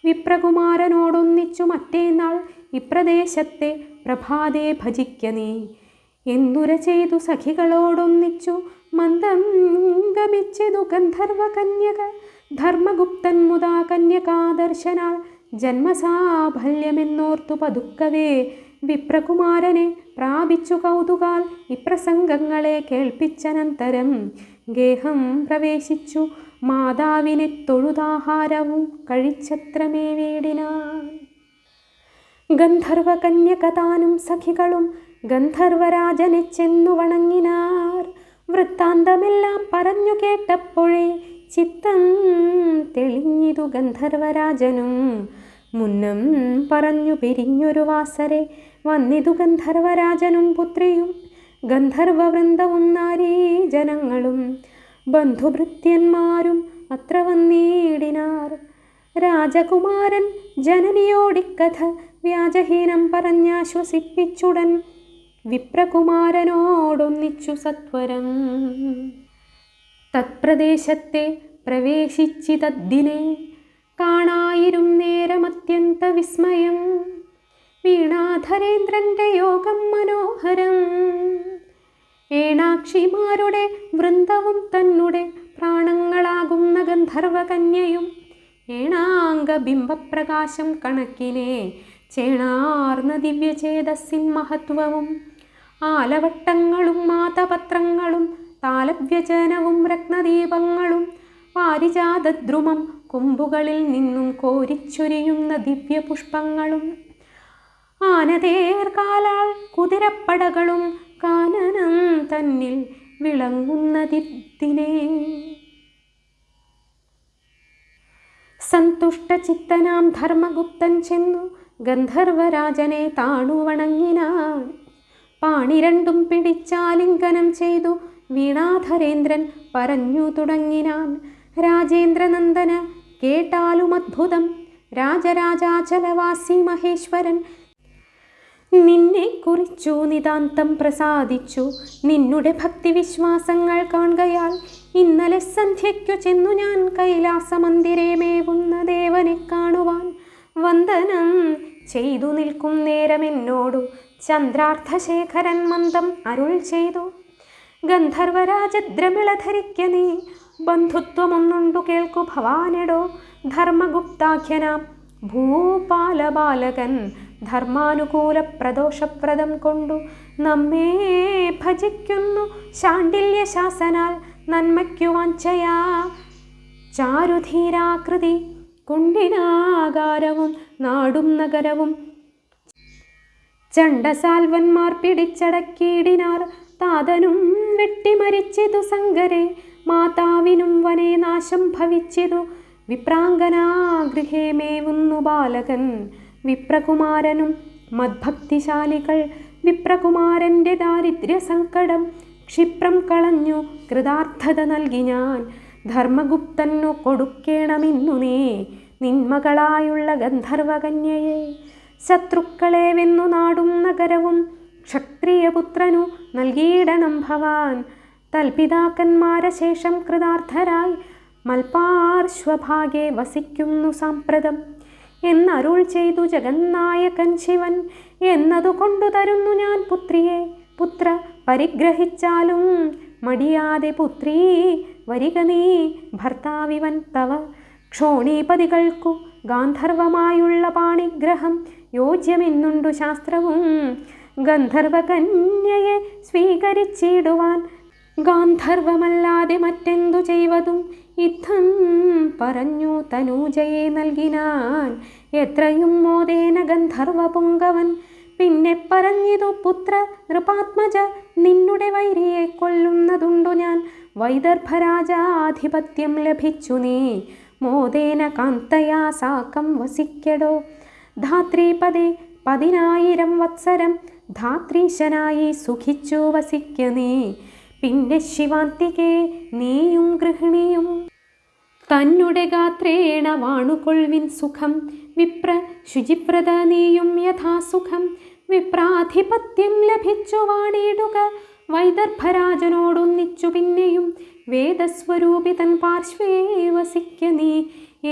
വിപ്രകുമാരനോടൊന്നിച്ചു മറ്റേന്നാൾ ഇപ്രദേശത്തെ പ്രഭാതേ ഭജിക്ക നീ. എന്നുര ചെയ്തു സഖികളോടൊന്നിച്ചു മന്ദം ഗമിച്ചതു ഗന്ധർവകന്യക. ധർമ്മഗുപ്തൻ മുതാ കന്യകാദർശനാൽ ജന്മസാഫല്യമെന്നോർത്തു പതുക്കവേ വിപ്രകുമാരനെ പ്രാപിച്ചു കൗതുകാൽ. ഇപ്രസംഗങ്ങളെ കേൾപ്പിച്ചനന്തരം ഗേഹം പ്രവേശിച്ചു മാതാവിനെ തൊഴുതാഹാരവും കഴിച്ചത്രമേ വീടിനാൻ. ഗന്ധർവകന്യകതാനും സഖികളും ഗന്ധർവരാജനെ ചെന്നു വണങ്ങിനാർ. വൃത്താന്തമെല്ലാം പറഞ്ഞു കേട്ടപ്പോഴേ ചിത്തം തെളിഞ്ഞിതു ഗന്ധർവരാജനും. മുന്നം പറഞ്ഞു പിരിഞ്ഞൊരു വാസരെ വന്നിതു ഗന്ധർവരാജനും പുത്രിയും. ഗന്ധർവവൃന്ദവും നാരീജനങ്ങളും ബന്ധുഭൃത്യന്മാരും അത്ര വന്നിടിനാർ. രാജകുമാരൻ ജനനിയോടിക്കഥ വ്യാജഹീനം പറഞ്ഞാശ്വസിപ്പിച്ചുടൻ വിപ്രകുമാരനോടൊന്നിച്ചു സത്വരം. തത്പ്രദേശത്തെ പ്രവേശിച്ചിതദ്ദിനെ കാണായിരുന്നേരമത്യന്ത വിസ്മയം. വീണാധരേന്ദ്രന്റെ യോഗം മനോഹരം. ഏണാക്ഷിമാരുടെ വൃന്ദവും തന്നെ പ്രാണങ്ങളാകുന്ന ഗന്ധർവകന്യയും ഏണാംഗബിംബപ്രകാശം കണക്കിനെ ചേണാർന്ന ദിവ്യചേതസ്സിൻ മഹത്വവും ആലവട്ടങ്ങളും മാതപത്രങ്ങളും താലവ്യജനവും രത്നദീപങ്ങളും പാരിജാതദ്രുമം കൊമ്പുകളിൽ നിന്നും കോരിച്ചൊരിയുന്ന ദിവ്യപുഷ്പങ്ങളും ആനതേർകാലാൾ കുതിരപ്പടകളും കാനനം തന്നിൽ വിളങ്ങുന്നതിനെ സന്തുഷ്ടചിത്തനാം ധർമ്മഗുപ്തൻ ചെന്നു ഗന്ധർവരാജനെ താണു വണങ്ങിനാൻ. പാണി രണ്ടും പിടിച്ചാലിംഗനം ചെയ്തു വീണാധരേന്ദ്രൻ പറഞ്ഞു തുടങ്ങിനാൻ. രാജേന്ദ്രനന്ദന കേട്ടാലും അദ്ഭുതം രാജരാജാചലവാസി മഹേശ്വരൻ നിന്നെ കുറിച്ചു നിതാന്തം പ്രസാദിച്ചു. നിന്നുടെ ഭക്തിവിശ്വാസങ്ങൾ കാണുകയാൽ ഇന്നലെ സന്ധ്യയ്ക്കു ചെന്നു ഞാൻ കൈലാസമന്ദിരേ മേവുന്ന ദേവനെ കാണുവാൻ. വന്ദനം ചെയ്തു നിൽക്കും നേരമെന്നോടു ചന്ദ്രാർത്ഥശേഖരൻ മന്ദം അരുൾ ചെയ്തു. ഗന്ധർവരാജദ്രമിളധരിക്ക നീ ബന്ധുത്വമൊന്നുണ്ടു കേൾക്കു ഭവാനെടോ. ധർമ്മഗുപ്താഖ്യനാം ഭൂപാലബാലകൻ ധർമാനുകൂല പ്രദോഷപ്രദം കൊണ്ടു നമ്മെ ഭജിക്കുന്നു ശാണ്ഡില്യ ശാസനാൽ നന്മയ്ക്കു വാഞ്ചയാ. ചാരുധീരാകൃതി കുണ്ടിനാകാരവും നാടും നഗരവും ചണ്ഡസാൽവന്മാർ പിടിച്ചടക്കിയിടിനാർ. താതനും വെട്ടിമരിച്ചിതു സങ്കരെ മാതാവിനും വനേ നാശം ഭവിച്ചിതു. വിപ്രാംഗനാഗൃഹേ മേവുന്നു ബാലകൻ വിപ്രകുമാരനും മദ്ഭക്തിശാലികൾ. വിപ്രകുമാരൻ്റെ ദാരിദ്ര്യ സങ്കടം ക്ഷിപ്രം കളഞ്ഞു കൃതാർത്ഥത നൽകി ഞാൻ. ധർമ്മഗുപ്തനു കൊടുക്കേണമിന്നു നീ നിന്മകളായുള്ള ഗന്ധർവകന്യയെ. ശത്രുക്കളെ വെന്നു നാടും നഗരവും ക്ഷത്രിയപുത്രനു നൽകിയിടണം ഭവാൻ. തൽപിതാക്കന്മാരെ ശേഷം കൃതാർത്ഥരായി മൽപാർശ്വഭാഗെ വസിക്കുന്നു സാമ്പ്രതം എന്നരുൾ ചെയ്തു ജഗന്നായകൻ ശിവൻ. എന്നതു കൊണ്ടു തരുന്നു ഞാൻ പുത്രിയെ. പുത്ര പരിഗ്രഹിച്ചാലും മടിയാതെ പുത്രീ വരിക നീ ഭർത്താവിവൻ തവ. ക്ഷോണീപതികൾക്കു ഗാന്ധർവമായുള്ള പാണിഗ്രഹം യോജ്യമെന്നുണ്ടു ശാസ്ത്രവും. ഗന്ധർവകന്യയെ സ്വീകരിച്ചിടുവാൻ ഗാന്ധർവമല്ലാതെ മറ്റെന്തു ചെയ്വതും ഇത്തം പറഞ്ഞു തനൂജയെ നൽകിനാൻ. എത്രയും മോദേന ഗന്ധർവപുങ്കവൻ പിന്നെ പറഞ്ഞിതു പുത്ര നൃപാത്മജ നിന്നുടെ വൈരിയെ കൊല്ലുന്നതുണ്ടു ഞാൻ. വൈദർഭരാജാധിപത്യം ലഭിച്ചു നീ മോദേന കാന്തയാ സാക്കം വസിക്കടോ. ധാത്രീപദേ 10,000 വത്സരം ധാത്രീശനായി സുഖിച്ചു വസിക്ക നീ. പിന്നെ ശിവാന്തികെ നീയും ഗൃഹിണിയും തന്നുടെ ഗാത്രേണ വാണുകൊൾവിൻ സുഖം. വിപ്ര ശുചിവ്രത നീയും യഥാസുഖം വിപ്രാധിപത്യം ലഭിച്ചു വാണിടുക. വൈദർഭരാജനോടൊന്നിച്ചു പിന്നെയും വേദസ്വരൂപിതൻ പാർശ്വേ വസിക്ക നീ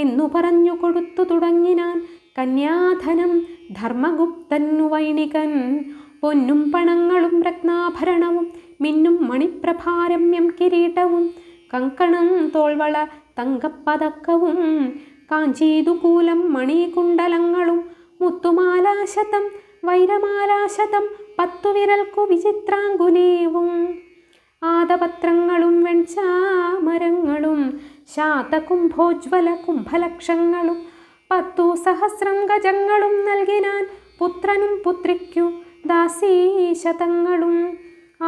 എന്നു പറഞ്ഞു കൊടുത്തു തുടങ്ങിനാൻ. കന്യാധനം ധർമ്മഗുപ്തന്നു വൈണികൻ പൊന്നും പണങ്ങളും രത്നാഭരണവും മിന്നും മണിപ്രഭാരമ്യം കിരീടവും കങ്കണം തോൾവള തങ്കപ്പതക്കവും കാഞ്ചീതുകൂലം മണികുണ്ടലങ്ങളും മുത്തുമാലാശതം വൈരമാലാശതം 10 വിരൽക്കു വിചിത്രാങ്കുലീവും ആദപത്രങ്ങളും വെൺചാമരങ്ങളും ശാതകുംഭോജ്വല കുംഭലക്ഷങ്ങളും 10 സഹസ്രം ഗജങ്ങളും നൽകിനാൻ. പുത്രനും പുത്രിക്കു ദാസീശതങ്ങളും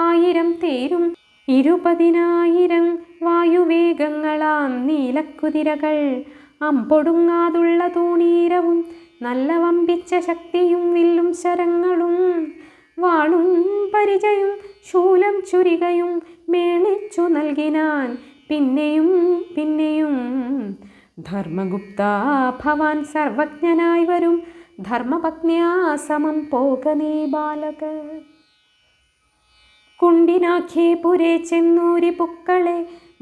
1000 തേരും 20,000 വായുവേഗങ്ങളാം നീലക്കുതിരകൾ അമ്പൊടുങ്ങാതുള്ള തൂണീരവും നല്ല വമ്പിച്ച ശക്തിയും വില്ലും ശരങ്ങളും വാളും പരിചയും ശൂലം ചുരികയും മേളിച്ചു നൽകിനാൻ. പിന്നെയും പിന്നെയും ധർമ്മഗുപ്ത ഭവാൻ സർവജ്ഞനായി വരും ധർമ്മപത്നിയാ സമം പോക നീ ബാലക. കുണ്ടിനാഖ്യേ പുരേ ചെന്നൂരി പുക്കളെ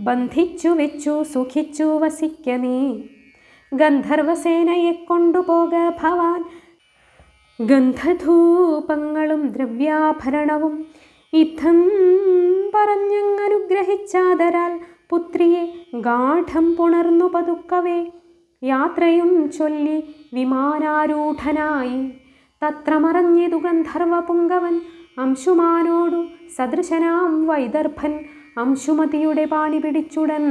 ബന്ധിച്ചു വെച്ചു സുഖിച്ചു വസിക്ക നീ. ഗന്ധർവസേനയെ കൊണ്ടുപോക ഭവാൻ. ഗന്ധധൂപങ്ങളും ദ്രവ്യാഭരണവും ഇത്തം പറഞ്ഞങ്ങനുഗ്രഹിച്ചാദരാൽ പുത്രിയെ ഗാഠം പുണർന്നു പതുക്കവേ യാത്രയും ചൊല്ലി വിമാനാരൂഢനായി തത്ര മറഞ്ഞിതു ഗന്ധർവപുങ്കവൻ അംശുമാനോടു സദൃശനാം വൈദർഭൻ അംശുമതിയുടെ പാണി പിടിച്ചുടൻ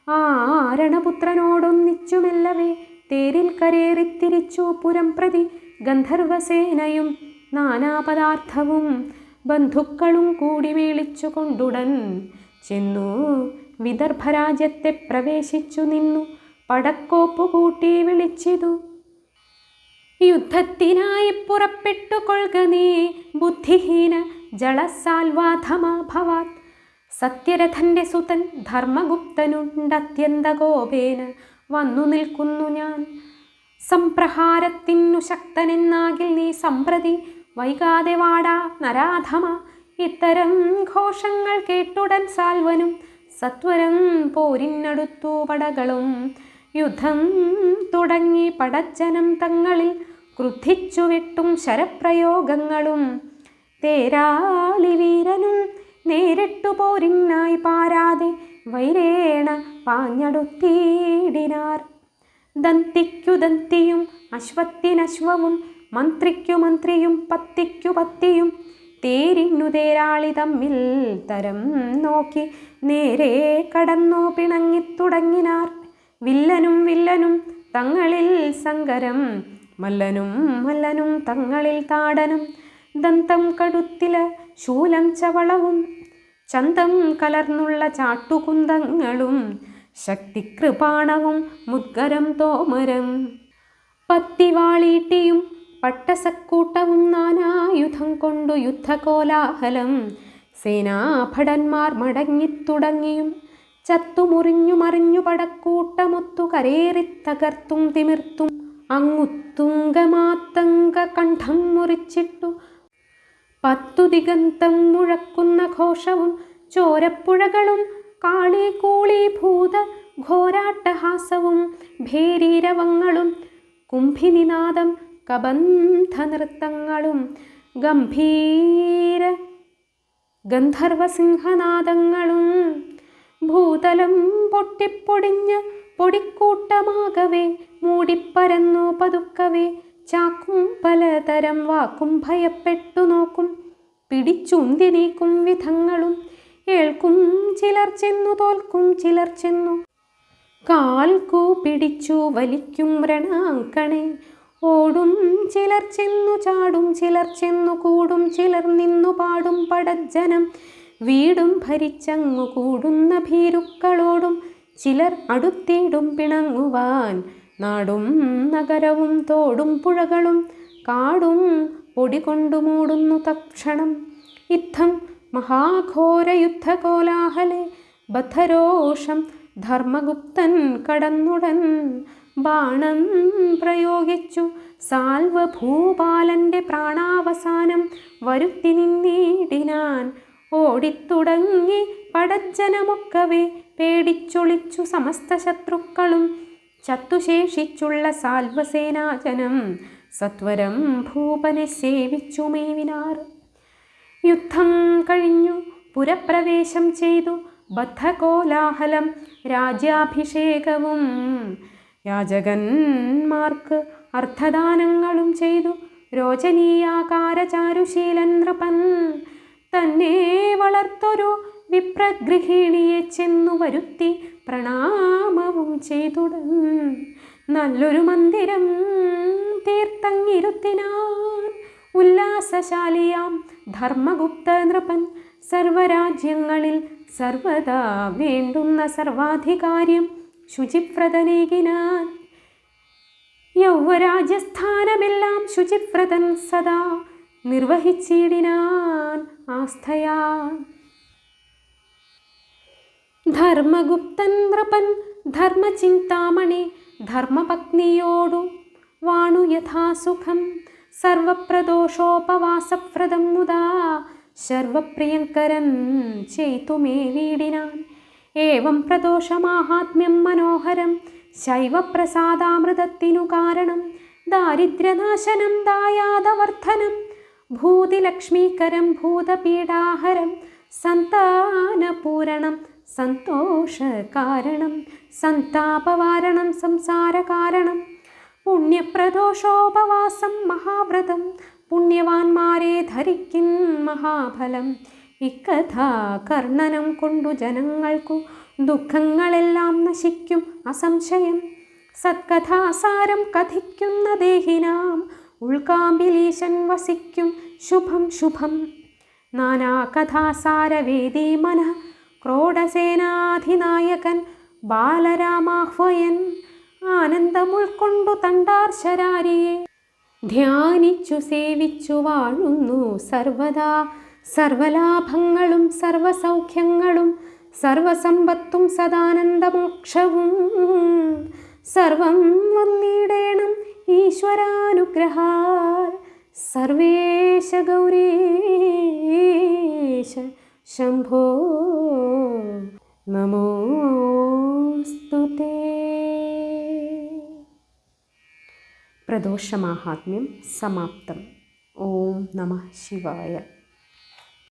ആരണപുത്രനോടൊന്നിച്ചുമെല്ലവേ തേരിൽ കരേറിത്തിരിച്ചു പുരം പ്രതി ഗന്ധർവസേനയും നാനാപദാർത്ഥവും ബന്ധുക്കളും കൂടി മേളിച്ചു കൊണ്ടുടൻ ചെന്നു വിദർഭരാജ്യത്തെ പ്രവേശിച്ചു നിന്നു പടക്കോപ്പു കൂട്ടി വിളിച്ചിതു. യുദ്ധത്തിനായി പുറപ്പെട്ടു കൊൾക നീ ബുദ്ധിഹീന ജളസാൽവാധമാഭവാത്. സത്യരഥന്റെ സുതൻ ധർമ്മഗുപ്തനുണ്ടത്യന്ത കോപേന വന്നു നിൽക്കുന്നു ഞാൻ. സംപ്രഹാരത്തിനു ശക്തനെന്നാകിൽ നീ സംപ്രതി വൈകാതെ വാടാ നരാധമ. ഇത്തരം ഘോഷങ്ങൾ കേട്ടുടൻ സാൽവനും സത്വരം പോരിനടുത്തു പടകളും. യുദ്ധം തുടങ്ങി പടജ്ജനം തങ്ങളിൽ ക്രുദ്ധിച്ചു വിട്ടും ശരപ്രയോഗങ്ങളും. തേരാളി വീരനും നേരിട്ടു പോരിനായി പാരാതെ വൈരേണ പാഞ്ഞടുത്തിടിനാർ. ദന്തിക്കു ദന്തിയും അശ്വത്തിനശ്വവും മന്ത്രിക്കു മന്ത്രിയും പത്തിക്കു പത്തിയും തേരിന്നു തേരാളി തമ്മിൽ തരം നോക്കി നേരെ കടന്നു പിണങ്ങിത്തുടങ്ങിനാർ. വില്ലനും വില്ലനും തങ്ങളിൽ സങ്കരം മല്ലനും മല്ലനും തങ്ങളിൽ താടനം. ദന്തം കടുത്തില ശൂലം ചവളവും ചന്തം കലർന്നുള്ള ചാട്ടുകുന്തങ്ങളും ശക്തികൃപാണവും മുദ്ഗരം തോമരം പത്തിവാളീട്ടിയും പട്ടസക്കൂട്ടവും നാനായുധം കൊണ്ടു യുദ്ധകോലാഹലം. സേനാഭടന്മാർ മടങ്ങിത്തുടങ്ങിയും ചത്തുമുറിഞ്ഞു മറിഞ്ഞു പടക്കൂട്ടമൊത്തു കരേറിത്തകർത്തും തിമിർത്തും അങ്ങുത്തുങ്കമാത്തങ്ക കണ്ഠം മുറിച്ചിട്ടു 10 ദിഗന്തം മുഴക്കുന്ന ഘോഷവും ചോരപ്പുഴകളും കാളീകൂളീഭൂത ഘോരാട്ടഹാസവും ഭേരീരവങ്ങളും കുംഭിനിനാദം കബന്ധനൃത്തങ്ങളും ഗംഭീര ഗന്ധർവസിംഹനാദങ്ങളും ഭൂതലം പൊട്ടിപ്പൊടിഞ്ഞ പൊടിക്കൂട്ടമാകവേ മൂടിപ്പരന്നു പതുക്കവേ ചാക്കും പലതരം വാക്കും ഭയപ്പെട്ടു നോക്കും പിടിച്ചുന്തി നീക്കും വിധങ്ങളും. ഏൽക്കും ചിലർ ചെന്നു തോൽക്കും ചിലർ ചെന്നു കാൽക്കു പിടിച്ചു വലിക്കും രണാങ്കണേ. ഓടും ചിലർ ചെന്നു ചാടും ചിലർ ചെന്നു കൂടും ചിലർ നിന്നു പാടും പടജ്ജനം. വീടും ഭരിച്ചങ്ങു കൂടുന്ന ഭീരുക്കളോടും ചിലർ അടുത്തിടും പിണങ്ങുവാൻ. നാടും നഗരവും തോടും പുഴകളും കാടും പൊടികൊണ്ടു മൂടുന്നു തക്ഷണം. യുദ്ധം മഹാഘോര യുദ്ധകോലാഹലേ ബദ്ധരോഷം ധർമ്മഗുപ്തൻ കടന്നുടൻ ബാണം പ്രയോഗിച്ചു സാൽവഭൂപാലന്റെ പ്രാണാവസാനം വരുത്തി നിന്നിടിനാൻ. ഓടിത്തുടങ്ങി പടജ്ജനമൊക്കവേ പേടിച്ചൊളിച്ചു സമസ്ത ശത്രുക്കളും ചത്തുശേഷിച്ചുള്ള സാൽവസേനാജനം സത്വരം ഭൂപനെ സേവിച്ചു മേവിനാർ. യുദ്ധം കഴിഞ്ഞു പുരപ്രവേശം ചെയ്തു ബദ്ധകോലാഹലം രാജ്യാഭിഷേകവും യാചകന്മാർക്ക് അർത്ഥദാനങ്ങളും ചെയ്തു. രോചനീയാകാരചാരുശീലൻ നൃപൻ തന്നെ വളർത്തൊരു വിപ്രഗൃഹിണിയെ ചെന്നു വരുത്തി പ്രണാമവും ചെയ്തുടൻ നല്ലൊരു മന്ദിരം തീർത്തങ്ങിരുത്തിനാൻ. ഉല്ലാസശാലിയാം ധർമ്മഗുപ്ത നൃപൻ സർവരാജ്യങ്ങളിൽ സർവദാ വേണ്ടുന്ന സർവാധികാര്യം ശുചിവ്രതനേകിനാൻ. യൗവരാജ്യസ്ഥാനമെല്ലാം ശുചിവ്രതൻ സദാ നിർവഹിച്ചിടിനാൻ ആസ്ഥയാ. ധർമ്മഗുപ്തൻ നൃപൻ ധർമ്മചിന്താമണി ധർമ്മപത്നിയോടു വാണു യഥാസുഖം. സർവപ്രദോഷോപവാസവ്രതം മുതാ ശർവപ്രിയങ്കരൻ ചെയ്തുമേ വീടിനാൻ. ഏവം പ്രദോഷമാഹാത്മ്യം മനോഹരം ശൈവപ്രസാദാമൃതത്തിനു കാരണം. ദാരിദ്ര്യനാശനം ദായാദവർദ്ധനം ഭൂതിലക്ഷ്മീകരം ഭൂതപീഡാഹരം സന്താനപൂരണം സന്തോഷകാരണം സന്താപവാരണം സംസാരകാരണം പുണ്യപ്രദോഷോപവാസം മഹാവ്രതം പുണ്യവാന്മാരെ ധരിക്കിൻ മഹാഫലം. ഇക്കഥാ കർണനം കൊണ്ടു ജനങ്ങൾക്കു ദുഃഖങ്ങളെല്ലാം നശിക്കും അസംശയം. സത്കഥാസാരം കഥിക്കുന്ന ദേഹിനാം ഉൾക്കാമ്പിലീശൻ വസിക്കും ശുഭം ശുഭം. നാനാകഥാസാരവേദി മനഃ ക്രോഡസേനാധിനായകൻ ബാലരാമാഹ്വയൻ ആനന്ദമുൾക്കൊണ്ടു തണ്ടാർശരാരിയെ ധ്യാനിച്ചു സേവിച്ചു വാഴുന്നു സർവദാ. സർവലാഭങ്ങളും സർവസൗഖ്യങ്ങളും സർവസമ്പത്തും സദാനന്ദമോക്ഷവും സർവം വന്നിടേണം ഈശ്വരാനുഗ്രഹാൽ. സർവേശ ഗൗരീശ ശംഭോ നമോസ്തുതേ. പ്രദോഷമാഹാത്മ്യം സമാപ്തം. ഓം നമഃ ശിവായ.